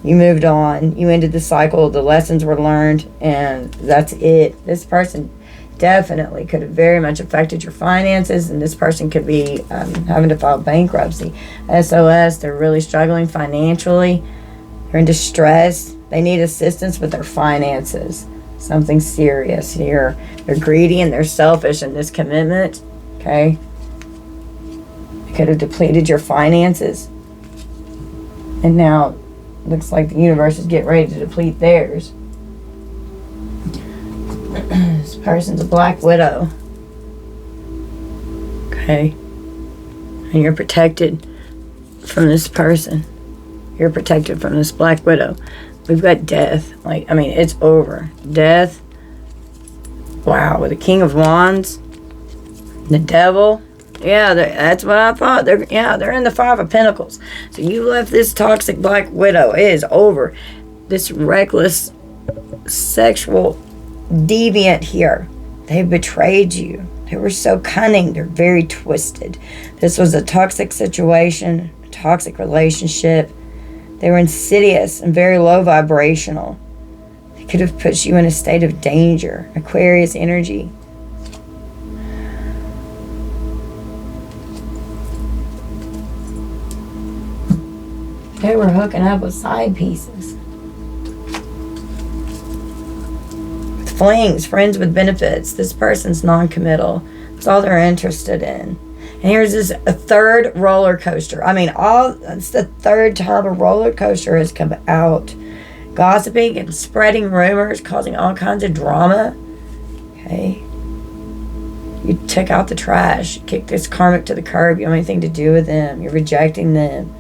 You moved on. You ended the cycle. The lessons were learned. And that's it. This person definitely could have very much affected your finances. And this person could be having to file bankruptcy. SOS. They're really struggling financially. They're in distress. They need assistance with their finances. Something serious here. They're greedy and they're selfish in this commitment. Okay? They could have depleted your finances. And now looks like the universe is getting ready to deplete theirs. This person's a black widow. Okay? And you're protected from this person. You're protected from this black widow. We've got death. It's over. Death. Wow. With the King of Wands. The devil. Yeah, that's what I thought. They're in the Five of Pentacles. So you left this toxic black widow. It is over. This reckless, sexual deviant here. They betrayed you. They were so cunning. They're very twisted. This was a toxic situation, a toxic relationship. They were insidious and very low vibrational. They could have put you in a state of danger. Aquarius energy. They were hooking up with side pieces. With flings, friends with benefits. This person's non-committal. That's all they're interested in. And here's a third roller coaster. It's the third time a roller coaster has come out. Gossiping and spreading rumors, causing all kinds of drama. Okay. You took out the trash. You kicked this karmic to the curb. You don't have anything to do with them. You're rejecting them.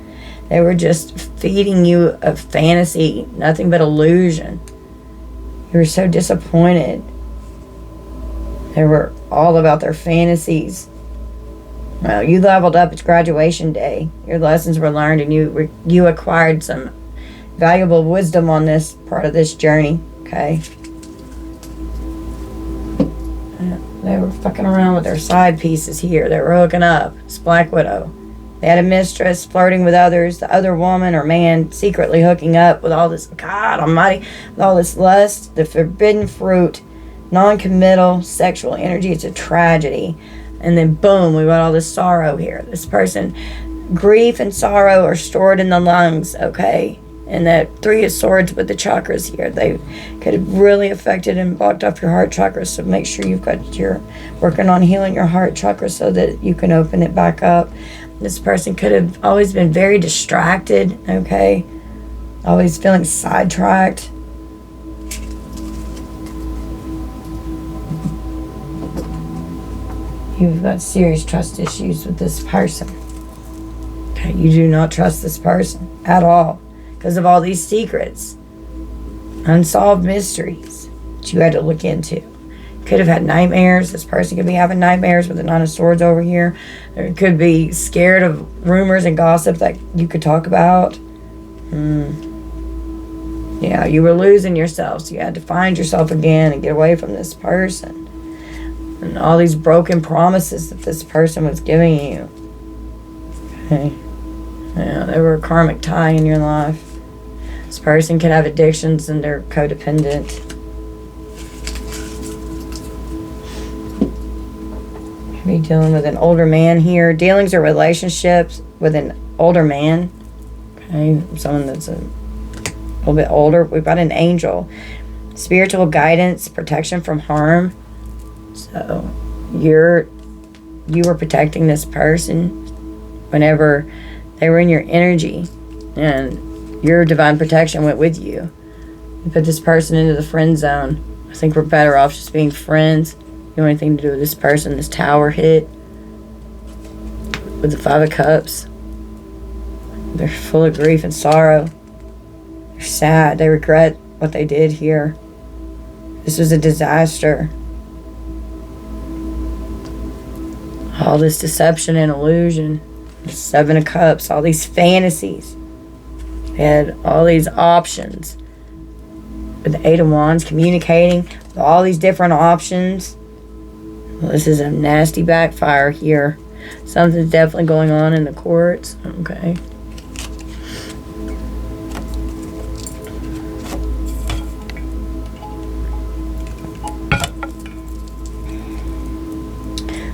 They were just feeding you a fantasy, nothing but illusion. You were so disappointed. They were all about their fantasies. Well, you leveled up. It's graduation day. Your lessons were learned and you acquired some valuable wisdom on this part of this journey. Okay? They were fucking around with their side pieces here. They were hooking up. It's Black Widow. They had a mistress flirting with others, the other woman or man secretly hooking up with all this, God almighty, with all this lust, the forbidden fruit, non-committal sexual energy. It's a tragedy. And then boom, we got all this sorrow here. This person, grief and sorrow are stored in the lungs, okay? And that Three of Swords with the chakras here, they could have really affected and blocked off your heart chakra. So make sure you're working on healing your heart chakra so that you can open it back up. This person could have always been very distracted, okay? Always feeling sidetracked. You've got serious trust issues with this person. Okay, you do not trust this person at all because of all these secrets, unsolved mysteries that you had to look into. Could have had nightmares. This person could be having nightmares with the Nine of Swords over here. Or could be scared of rumors and gossip that you could talk about. Yeah, you were losing yourself, so you had to find yourself again and get away from this person. And all these broken promises that this person was giving you. Okay. Yeah, they were a karmic tie in your life. This person could have addictions and they're codependent. Are you dealing with an older man here? Dealings or relationships with an older man. Okay, someone that's a little bit older. We've got an angel. Spiritual guidance, protection from harm. So you were protecting this person whenever they were in your energy, and your divine protection went with you. You put this person into the friend zone. I think we're better off just being friends. You don't want anything to do with this person. This tower hit with the 5 of Cups. They're full of grief and sorrow. They're sad. They regret what they did here. This was a disaster. All this deception and illusion. The 7 of Cups. All these fantasies. They had all these options. With the 8 of Wands, communicating with all these different options. Well, this is a nasty backfire here. Something's definitely going on in the courts. Okay.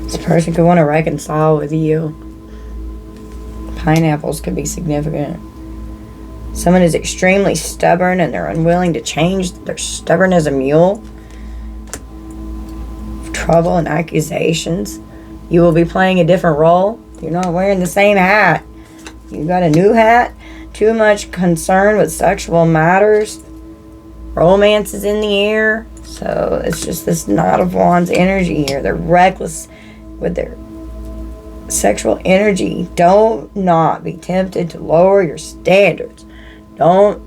This person could want to reconcile with you. Pineapples could be significant. Someone is extremely stubborn and they're unwilling to change. They're stubborn as a mule. Trouble and accusations. You will be playing a different role. You're not wearing the same hat. You got a new hat. Too much concern with sexual matters. Romance is in the air. So it's just this Knot of Wands energy here. They're reckless with their sexual energy. Don't not be tempted to lower your standards. Don't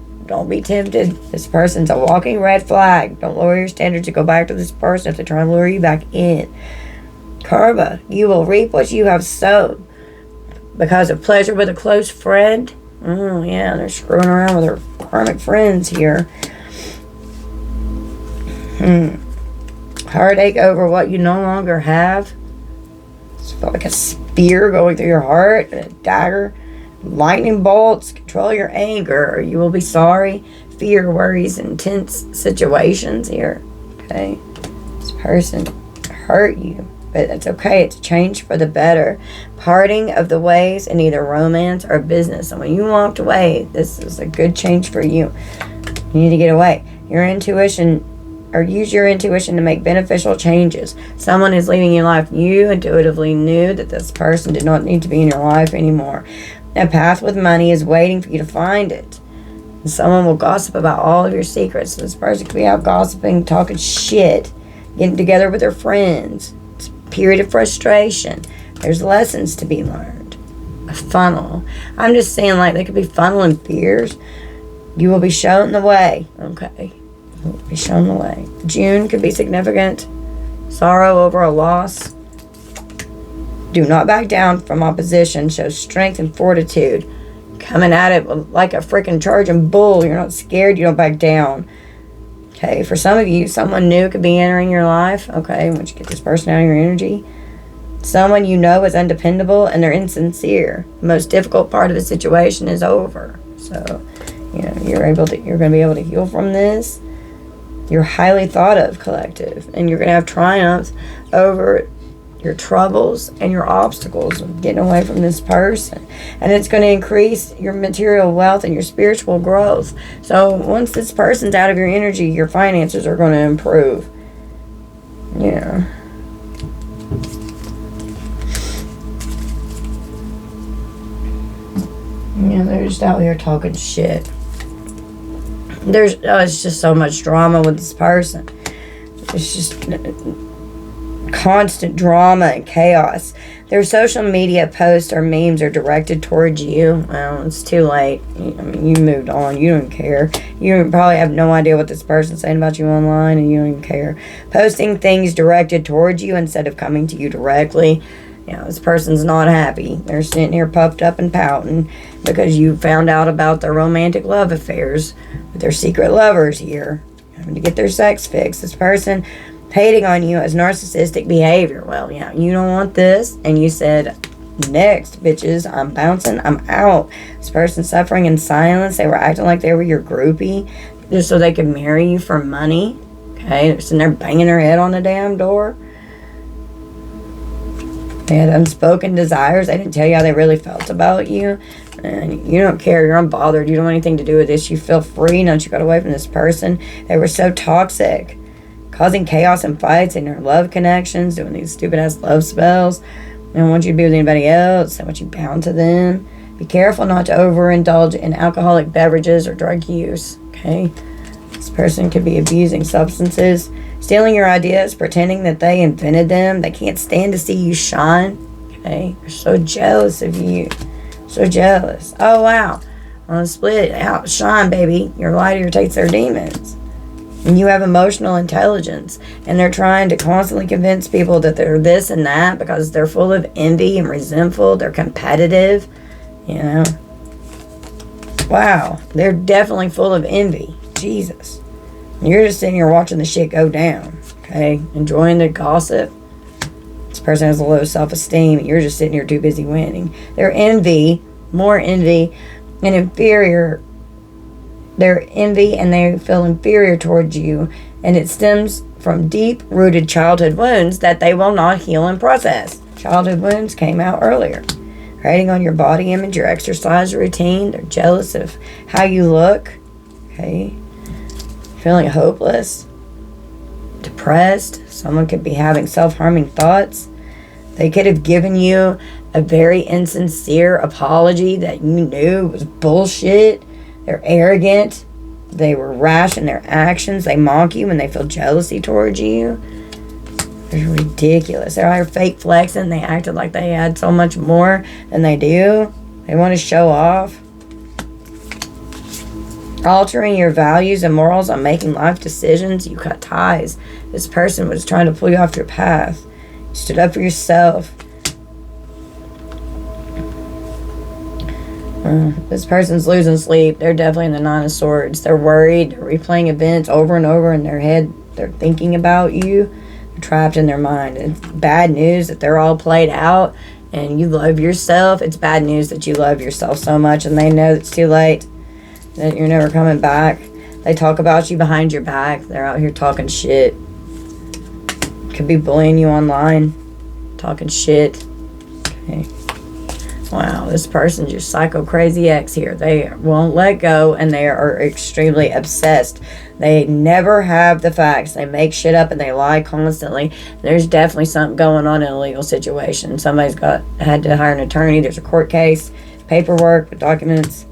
be tempted. This person's a walking red flag. Don't lower your standards to go back to this person if they're trying to lure you back in. Karma. You will reap what you have sown. Because of pleasure with a close friend. Oh, yeah, they're screwing around with their karmic friends here. Heartache over what you no longer have. It's felt like a spear going through your heart and a dagger. Lightning bolts. Control your anger or you will be sorry. Fear, worries, intense situations here. Okay. This person hurt you. But it's okay. It's a change for the better. Parting of the ways in either romance or business. And when you walked away, this is a good change for you. You need to get away. Your intuition, or use your intuition to make beneficial changes. Someone is leaving your life. You intuitively knew that this person did not need to be in your life anymore. A path with money is waiting for you to find it. And someone will gossip about all of your secrets. So this person could be out gossiping, talking shit, getting together with their friends. It's a period of frustration. There's lessons to be learned. A funnel. I'm just saying, like, they could be funneling fears. You will be shown the way. Okay. You will be shown the way. June could be significant. Sorrow over a loss. Do not back down from opposition. Show strength and fortitude. Coming at it like a freaking charging bull. You're not scared. You don't back down. Okay. For some of you, someone new could be entering your life. Okay. Once you get this person out of your energy. Someone you know is undependable and they're insincere. The most difficult part of the situation is over. So, you know, you're going to be able to heal from this. You're highly thought of, collective. And you're going to have triumph over your troubles and your obstacles of getting away from this person. And it's going to increase your material wealth and your spiritual growth. So once this person's out of your energy, your finances are going to improve. Yeah. Yeah, they're just out here talking shit. It's just so much drama with this person. It's just constant drama and chaos. Their social media posts or memes are directed towards you. Well, it's too late. I mean, you moved on. You don't care. You probably have no idea what this person's saying about you online, and you don't even care. Posting things directed towards you instead of coming to you directly. You know, this person's not happy. They're sitting here puffed up and pouting because you found out about their romantic love affairs with their secret lovers here, having to get their sex fixed. This person hating on you as narcissistic behavior. Well, yeah, you don't want this, and you said, next, bitches, I'm bouncing, I'm out. This person suffering in silence. They were acting like they were your groupie just so they could marry you for money. Okay, they're sitting there banging their head on the damn door. They had unspoken desires. They didn't tell you how they really felt about you. And you don't care. You're unbothered. You don't want anything to do with this. You feel free once you got away from this person. They were so toxic, causing chaos and fights in your love connections, doing these stupid-ass love spells. They don't want you to be with anybody else. They want you bound to them. Be careful not to overindulge in alcoholic beverages or drug use, okay? This person could be abusing substances, stealing your ideas, pretending that they invented them. They can't stand to see you shine, okay? They're so jealous of you. So jealous. Oh, wow. On a split out, shine, baby. Your light irritates their demons. And you have emotional intelligence. And they're trying to constantly convince people that they're this and that because they're full of envy and resentful. They're competitive. You know. Wow. They're definitely full of envy. Jesus. You're just sitting here watching the shit go down. Okay? Enjoying the gossip. This person has a low self-esteem. You're just sitting here too busy winning. Their envy, more envy, and inferior. Their envy and they feel inferior towards you. And it stems from deep-rooted childhood wounds that they will not heal and process. Childhood wounds came out earlier. Rating on your body image, your exercise routine. They're jealous of how you look. Okay? Feeling hopeless. Depressed. Someone could be having self-harming thoughts. They could have given you a very insincere apology that you knew was bullshit. They're arrogant. They were rash in their actions. They mock you when they feel jealousy towards you. They're ridiculous. They're out here fake flexing. They acted like they had so much more than they do. They want to show off. Altering your values and morals on making life decisions. You cut ties. This person was trying to pull you off your path. You stood up for yourself. This person's losing sleep. They're definitely in the Nine of Swords. They're worried. They're replaying events over and over in their head. They're thinking about you. They're trapped in their mind. It's bad news that they're all played out and you love yourself. It's bad news that you love yourself so much and they know it's too late, that you're never coming back. They talk about you behind your back. They're out here talking shit. Could be bullying you online. Talking shit. Okay. Wow, this person's your psycho crazy ex here. They won't let go and they are extremely obsessed. They never have the facts. They make shit up and they lie constantly. There's definitely something going on in a legal situation. Somebody's had to hire an attorney. There's a court case, paperwork with documents.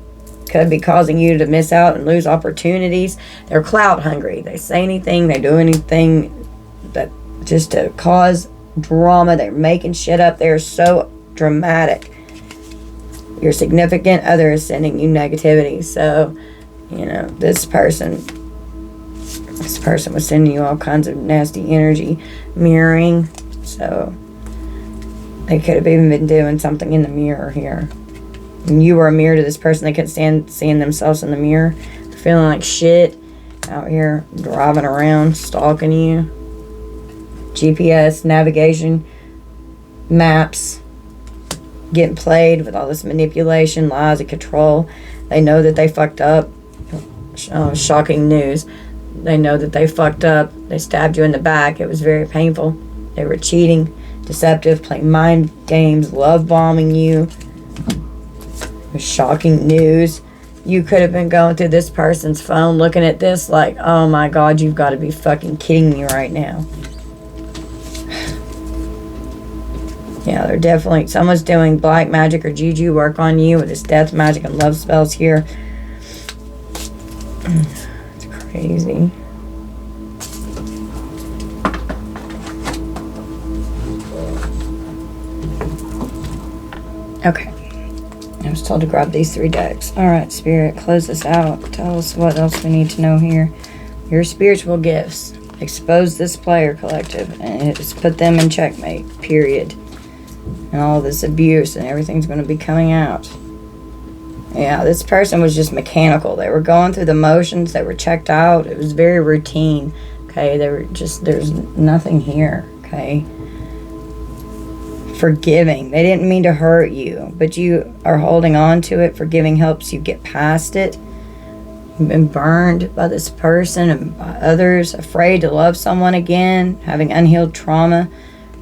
Could be causing you to miss out and lose opportunities. They're clout hungry. They say anything, they do anything that just to cause drama. They're making shit up. They're so dramatic. Your significant other is sending you negativity. So, you know, this person was sending you all kinds of nasty energy, mirroring. So, they could have even been doing something in the mirror here. And you were a mirror to this person. They couldn't stand seeing themselves in the mirror. They're feeling like shit out here, driving around, stalking you. GPS, navigation, maps. Getting played with all this manipulation, lies, and control. They know that they fucked up. Shocking news. They know that they fucked up. They stabbed you in the back. It was very painful. They were cheating, deceptive, playing mind games, love bombing you. It was shocking news. You could have been going through this person's phone looking at this like, oh my God, you've got to be fucking kidding me right now. Yeah, they're definitely, someone's doing black magic or juju work on you with this death magic and love spells here. It's crazy. Okay. I was told to grab these 3 decks. Alright, Spirit, close this out. Tell us what else we need to know here. Your spiritual gifts. Expose this player collective and just put them in checkmate, period. And all this abuse and everything's going to be coming out. Yeah, this person was just mechanical. They were going through the motions. They were checked out. It was very routine. Okay, they were just, there's nothing here. Okay. Forgiving. They didn't mean to hurt you, but you are holding on to it. Forgiving helps you get past it. You've been burned by this person and by others. Afraid to love someone again. Having unhealed trauma.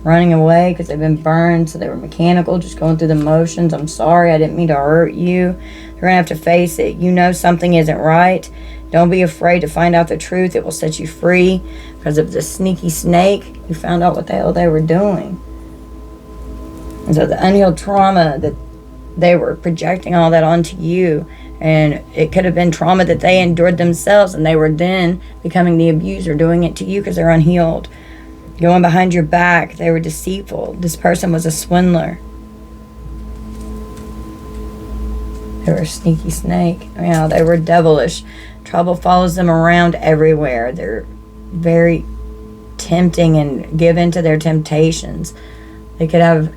running away because they've been burned, so they were mechanical, just going through the motions. I'm sorry, I didn't mean to hurt you. You're gonna have to face it. You know something isn't right. Don't be afraid to find out the truth. It will set you free. Because of the sneaky snake, you found out what the hell they were doing. And so the unhealed trauma, that they were projecting all that onto you, and it could have been trauma that they endured themselves, and they were then becoming the abuser, doing it to you because they're unhealed. Going behind your back, they were deceitful. This person was a swindler. They were a sneaky snake. They were devilish. Trouble follows them around everywhere. They're very tempting and give in to their temptations. They could have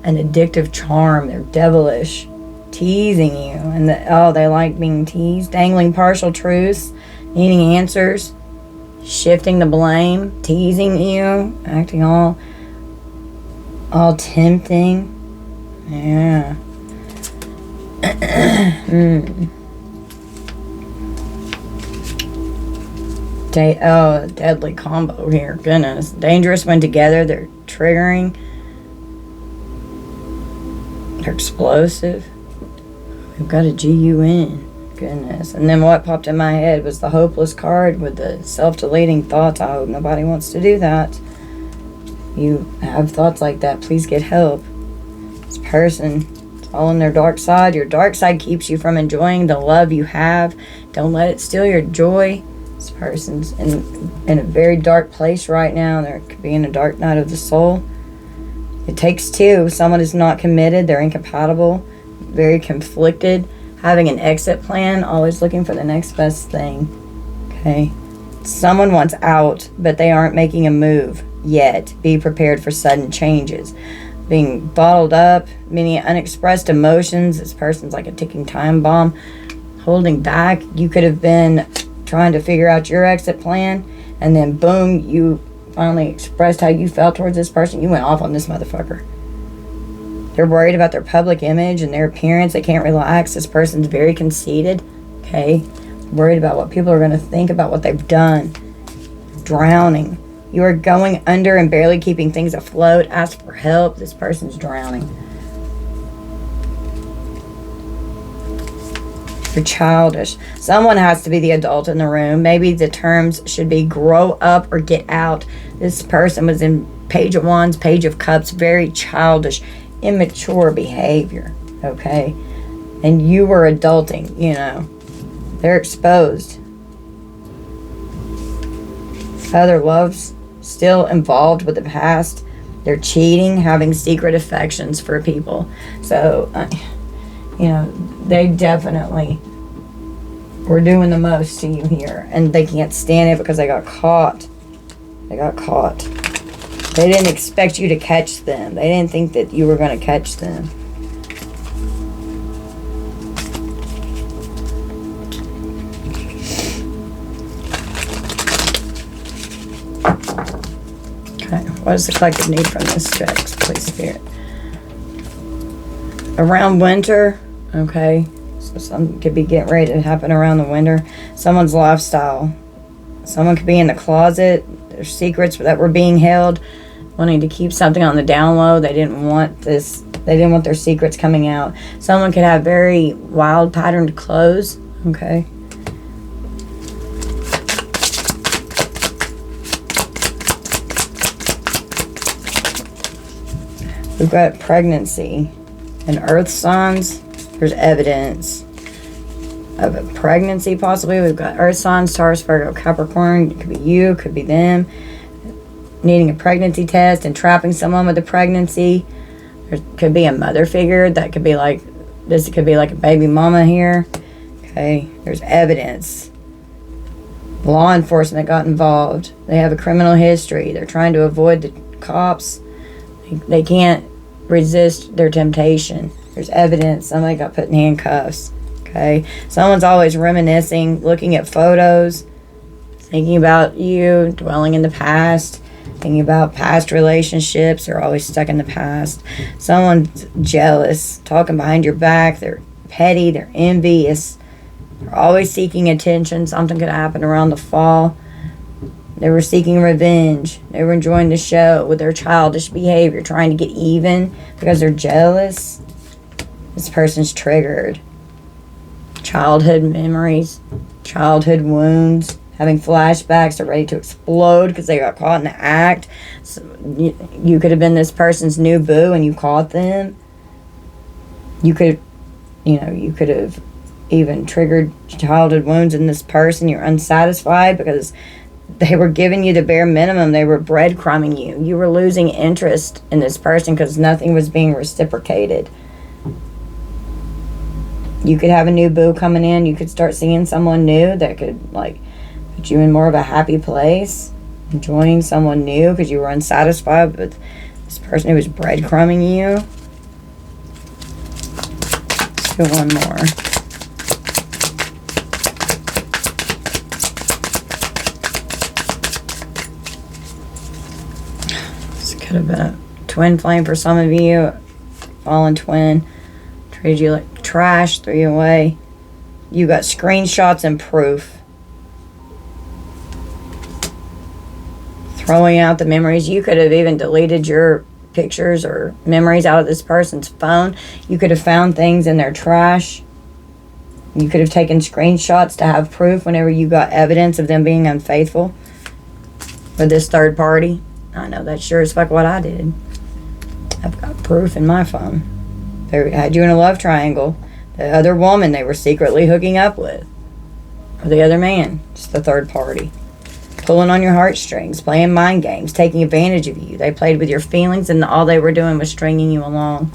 an addictive charm. They're devilish, teasing you, and they like being teased, dangling partial truths, needing answers, shifting the blame, teasing you, acting all tempting. Yeah. Deadly combo here. Goodness. Dangerous when together. They're triggering. They're explosive. We've got a GUN. Goodness. And then what popped in my head was the hopeless card with the self-deleting thoughts. I hope nobody wants to do that. You have thoughts like that, please get help. This person, it's all in their dark side. Your dark side keeps you from enjoying the love you have. Don't let it steal your joy. This person's in a very dark place right now. There could be in a dark night of the soul. It takes two. Someone is not committed. They're incompatible. Very conflicted. Having an exit plan. Always looking for the next best thing. Okay. Someone wants out, but they aren't making a move yet. Be prepared for sudden changes. Being bottled up. Many unexpressed emotions. This person's like a ticking time bomb. Holding back. You could have been trying to figure out your exit plan, and then boom, you finally expressed how you felt towards this person. You went off on this motherfucker. They're worried about their public image and their appearance. They can't relax. This person's very conceited. Okay, worried about what people are going to think about what they've done. Drowning. You are going under and barely keeping things afloat. Ask for help. This person's drowning. You're childish. Someone has to be the adult in the room. Maybe the terms should be grow up or get out. This person was in Page of Wands, Page of Cups, very childish, immature behavior, okay? And you were adulting, They're exposed. Other loves still involved with the past. They're cheating, having secret affections for people. So, they definitely were doing the most to you here. And they can't stand it because they got caught. They didn't expect you to catch them. They didn't think that you were going to catch them. Okay, what does the collective need from this text, please, Spirit? Around winter, okay, so something could be getting ready to happen around the winter. Someone's lifestyle. Someone could be in the closet. There's secrets that were being held, wanting to keep something on the down low. They didn't want this. They didn't want their secrets coming out. Someone could have very wild patterned clothes, okay. We've got pregnancy. And earth signs, there's evidence of a pregnancy possibly. We've got earth signs, Taurus, Virgo, Capricorn. It could be you, it could be them. Needing a pregnancy test and trapping someone with a pregnancy. There could be a mother figure. That could be like, this could be like a baby mama here. Okay, there's evidence. Law enforcement got involved. They have a criminal history. They're trying to avoid the cops. They can't resist their temptation. There's evidence. Somebody got put in handcuffs. Okay, someone's always reminiscing, looking at photos, thinking about you, dwelling in the past, thinking about past relationships. They're always stuck in the past. Someone's jealous, talking behind your back. They're petty. They're envious. They're always seeking attention. Something could happen around the fall. They were seeking revenge. They were enjoying the show with their childish behavior, trying to get even because they're jealous. This person's triggered. Childhood memories, childhood wounds, having flashbacks. They're ready to explode because they got caught in the act. So you could have been this person's new boo and you caught them. You could have even triggered childhood wounds in this person. You're unsatisfied because they were giving you the bare minimum. They were breadcrumbing you. You were losing interest in this person because nothing was being reciprocated. You could have a new boo coming in. You could start seeing someone new that could, like, put you in more of a happy place. Enjoying someone new because you were unsatisfied with this person who was breadcrumbing you. Let's do one more. Could have been a twin flame for some of you. Fallen twin. Treated you like trash. Threw you away. You got screenshots and proof. Throwing out the memories. You could have even deleted your pictures or memories out of this person's phone. You could have found things in their trash. You could have taken screenshots to have proof whenever you got evidence of them being unfaithful with this third party. I know that's sure as fuck what I did. I've got proof in my phone. They had you in a love triangle. The other woman they were secretly hooking up with. Or the other man. Just the third party. Pulling on your heartstrings. Playing mind games. Taking advantage of you. They played with your feelings and all they were doing was stringing you along.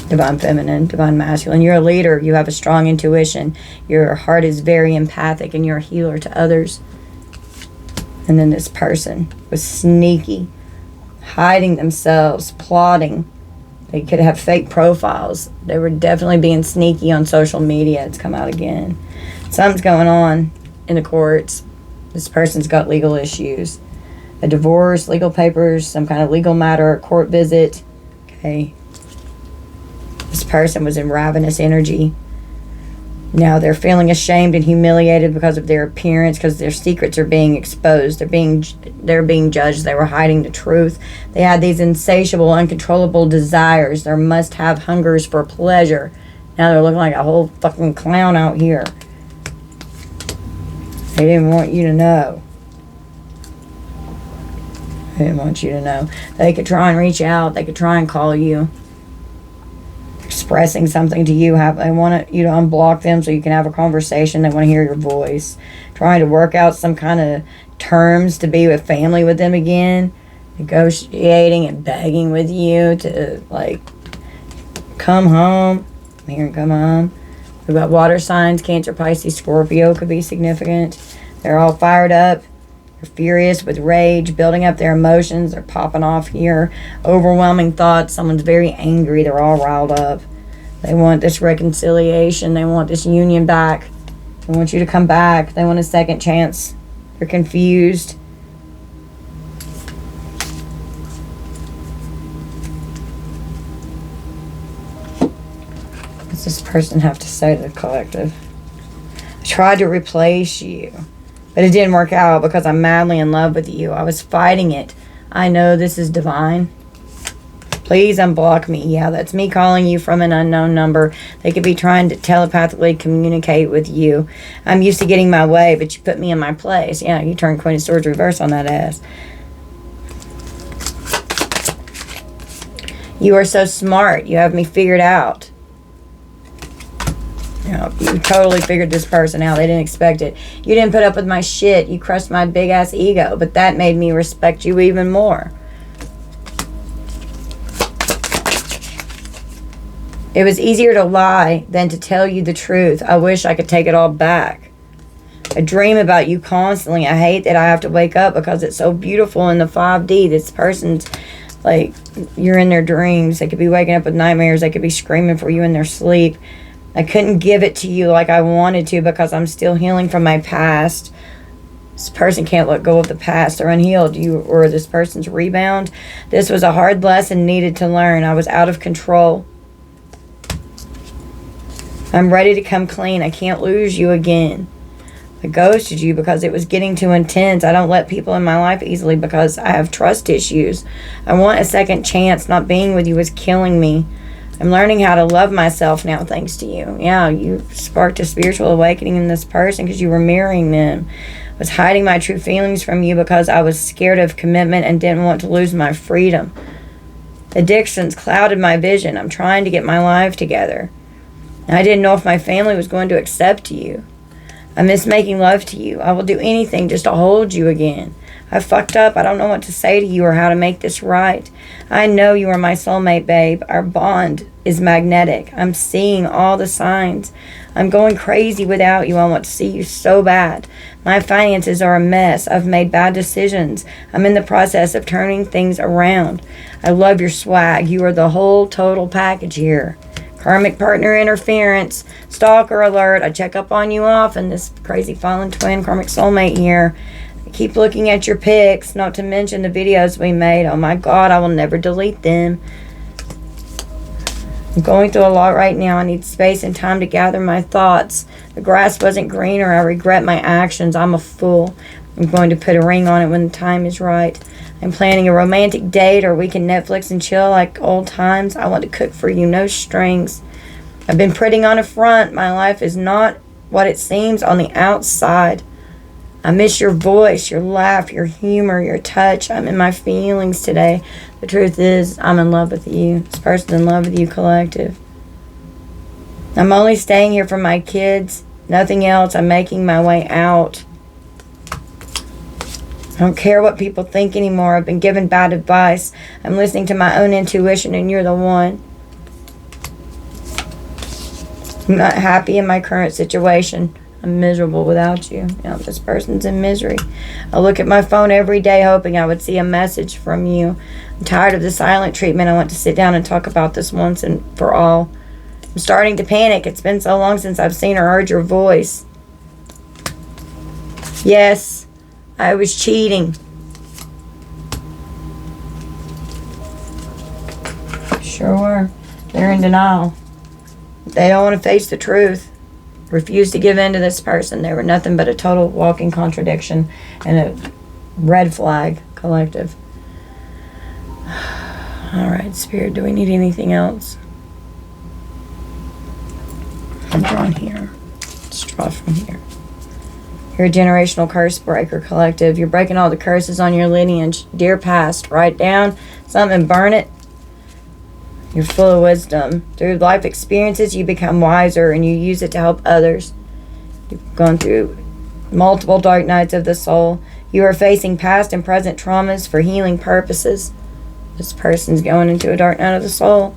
Divine feminine. Divine masculine. You're a leader. You have a strong intuition. Your heart is very empathic and you're a healer to others. And then this person was sneaky, hiding themselves, plotting. They could have fake profiles. They were definitely being sneaky on social media. It's come out again. Something's going on in the courts. This person's got legal issues. A divorce, legal papers, some kind of legal matter, a court visit. Okay. This person was in ravenous energy. Now they're feeling ashamed and humiliated because of their appearance, because their secrets are being exposed. They're being judged. They were hiding the truth. They had these insatiable, uncontrollable desires. Their must-have hungers for pleasure. Now they're looking like a whole fucking clown out here. They didn't want you to know. They didn't want you to know. They could try and reach out. They could try and call you. Expressing something to you. They want you to unblock them so you can have a conversation. They want to hear your voice. Trying to work out some kind of terms to be with family with them again. Negotiating and begging with you to, like, come home. Here and come home. We've got water signs. Cancer, Pisces, Scorpio could be significant. They're all fired up. They're furious with rage, building up their emotions. They're popping off here. Overwhelming thoughts. Someone's very angry. They're all riled up. They want this reconciliation. They want this union back. They want you to come back. They want a second chance. They're confused. What does this person have to say to the collective? I tried to replace you, but it didn't work out because I'm madly in love with you. I was fighting it. I know this is divine. Please unblock me. Yeah, that's me calling you from an unknown number. They could be trying to telepathically communicate with you. I'm used to getting my way, but you put me in my place. Yeah, you turned Queen of Swords reverse on that ass. You are so smart. You have me figured out. You totally figured this person out. They didn't expect it. You didn't put up with my shit. You crushed my big ass ego, but that made me respect you even more. It was easier to lie than to tell you the truth. I wish I could take it all back. I dream about you constantly. I hate that I have to wake up because it's so beautiful in the 5D. This person's like, you're in their dreams. They could be waking up with nightmares. They could be screaming for you in their sleep. I couldn't give it to you like I wanted to because I'm still healing from my past. This person can't let go of the past. They're unhealed. You or this person's rebound. This was a hard lesson needed to learn. I was out of control. I'm ready to come clean. I can't lose you again. I ghosted you because it was getting too intense. I don't let people in my life easily because I have trust issues. I want a second chance. Not being with you is killing me. I'm learning how to love myself now thanks to you. Yeah, you sparked a spiritual awakening in this person because you were mirroring them. I was hiding my true feelings from you because I was scared of commitment and didn't want to lose my freedom. Addictions clouded my vision. I'm trying to get my life together. I didn't know if my family was going to accept you. I miss making love to you. I will do anything just to hold you again. I fucked up. I don't know what to say to you or how to make this right. I know you are my soulmate, babe. Our bond is magnetic. I'm seeing all the signs. I'm going crazy without you. I want to see you so bad. My finances are a mess. I've made bad decisions. I'm in the process of turning things around. I love your swag. You are the whole total package here. Karmic partner interference, stalker alert. I check up on you often. This crazy fallen twin karmic soulmate here. I keep looking at your pics, not to mention the videos we made. Oh my God, I will never delete them. I'm going through a lot right now. I need space and time to gather my thoughts. The grass wasn't greener. I regret my actions. I'm a fool. I'm going to put a ring on it when the time is right. I'm planning a romantic date, or we can Netflix and chill like old times. I want to cook for you, no strings. I've been putting on a front. My life is not what it seems on the outside. I miss your voice, your laugh, your humor, your touch. I'm in my feelings today. The truth is, I'm in love with you. This person's in love with you, collective. I'm only staying here for my kids. Nothing else. I'm making my way out. I don't care what people think anymore. I've been given bad advice. I'm listening to my own intuition, and you're the one. I'm not happy in my current situation. I'm miserable without you. This person's in misery. I look at my phone every day hoping I would see a message from you. I'm tired of the silent treatment. I want to sit down and talk about this once and for all. I'm starting to panic. It's been so long since I've seen or heard your voice. Yes, I was cheating. Sure were. They're in denial. They don't want to face the truth. Refuse to give in to this person. They were nothing but a total walking contradiction and a red flag, collective. All right, Spirit, do we need anything else? I'm drawing here. Let's draw from here. You're a generational curse breaker, collective. You're breaking all the curses on your lineage. Dear past, write down something, burn it. You're full of wisdom. Through life experiences, you become wiser and you use it to help others. You've gone through multiple dark nights of the soul. You are facing past and present traumas for healing purposes. This person's going into a dark night of the soul.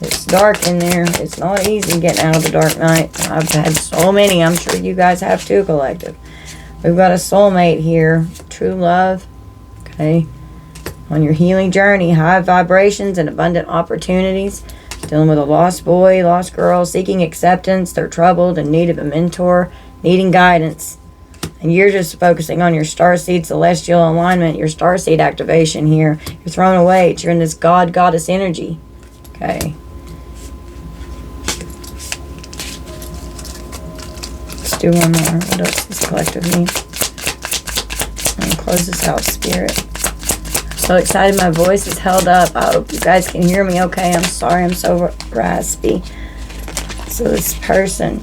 It's dark in there. It's not easy getting out of the dark night. I've had so many. I'm sure you guys have too, collective. We've got a soulmate here. True love. Okay. On your healing journey, high vibrations and abundant opportunities. Dealing with a lost boy, lost girl, seeking acceptance. They're troubled, in need of a mentor, needing guidance. And you're just focusing on your starseed celestial alignment, your starseed activation here. You're throwing a weight. You're in this goddess energy. Okay. Let's do one more. What else does collective need? And close this out, Spirit. So excited my voice is held up. I hope you guys can hear me okay. I'm sorry I'm so raspy. So this person,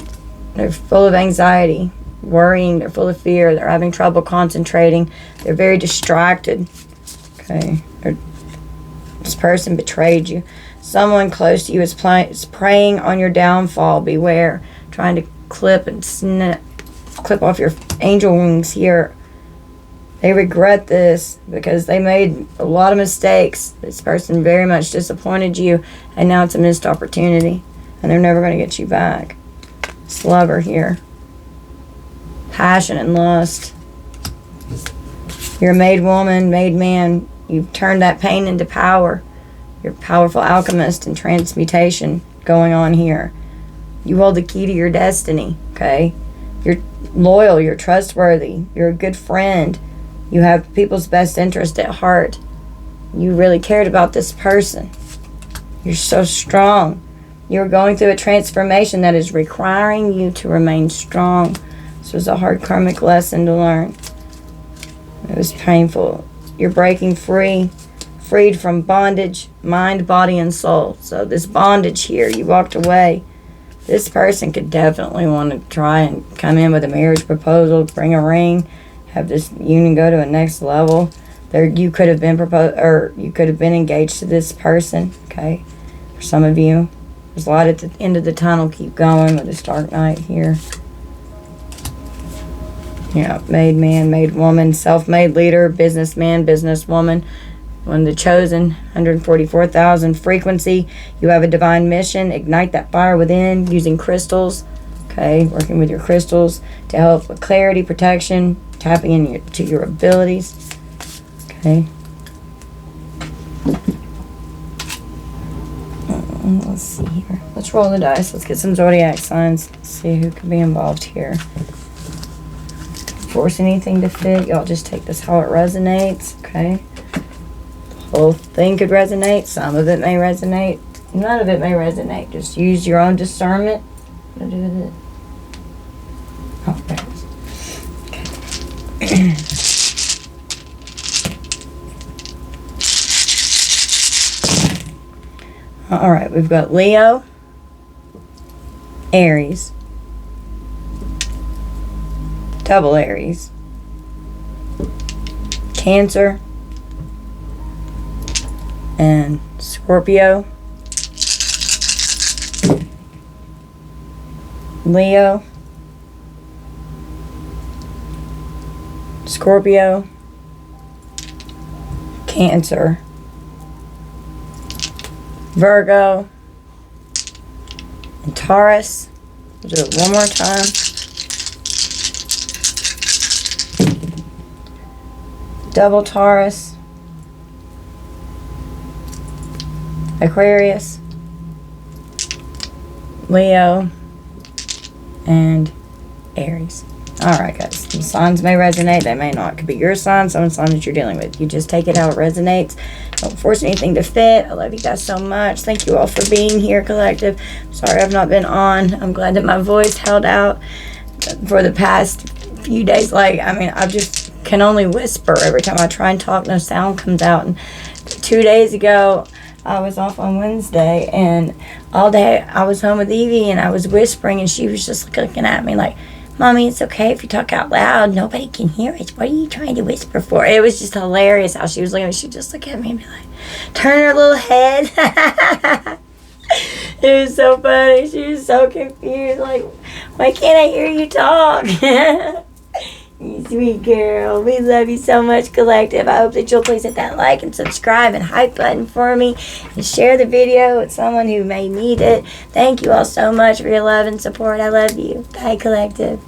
they're full of anxiety, worrying, they're full of fear, they're having trouble concentrating, they're very distracted. Okay. This person betrayed you. Someone close to you is preying on your downfall. Beware. Trying to clip off your angel wings here. They regret this because they made a lot of mistakes. This person very much disappointed you, and now it's a missed opportunity, and they're never going to get you back. This lover here. Passion and lust. You're a made woman, made man. You've turned that pain into power. You're a powerful alchemist and transmutation going on here. You hold the key to your destiny, okay? You're loyal, you're trustworthy, you're a good friend. You have people's best interest at heart. You really cared about this person. You're so strong. You're going through a transformation that is requiring you to remain strong. This was a hard karmic lesson to learn. It was painful. You're breaking free, freed from bondage, mind, body, and soul. So this bondage here, you walked away. This person could definitely want to try and come in with a marriage proposal, bring a ring, have this union go to a next level. There, you could have been you could have been engaged to this person. Okay, for some of you, there's a lot at the end of the tunnel. Keep going with this dark night here. Yeah, made man, made woman, self-made leader, businessman, businesswoman. One of the chosen, 144,000 frequency. You have a divine mission. Ignite that fire within using crystals. Okay, working with your crystals to help with clarity, protection, tapping into your abilities. Okay. Let's see here. Let's roll the dice. Let's get some zodiac signs. Let's see who could be involved here. Force anything to fit. Y'all just take this how it resonates. Okay. The whole thing could resonate. Some of it may resonate. None of it may resonate. Just use your own discernment. What do I do with it? Oh, there it is. All right, we've got Leo, Aries, double Aries, Cancer, and Scorpio, Leo, Scorpio, Cancer, Virgo, and Taurus. We'll do it one more time. Double Taurus, Aquarius, Leo, and Aries. Alright guys, some signs may resonate, they may not. It could be your sign, some sign that you're dealing with. You just take it how it resonates. Don't force anything to fit. I love you guys so much. Thank you all for being here, collective. Sorry I've not been on. I'm glad that my voice held out for the past few days. Like, I mean, I just can only whisper every time I try and talk. No sound comes out. And 2 days ago, I was off on Wednesday, and all day I was home with Evie, and I was whispering, and she was just looking at me like, Mommy, it's okay if you talk out loud. Nobody can hear it. What are you trying to whisper for? It was just hilarious how she was looking at me. She'd just look at me and be like, turn her little head. It was so funny. She was so confused. Like, why can't I hear you talk? You sweet girl. We love you so much, collective. I hope that you'll please hit that like and subscribe and hype button for me, and share the video with someone who may need it. Thank you all so much for your love and support. I love you. Bye, collective.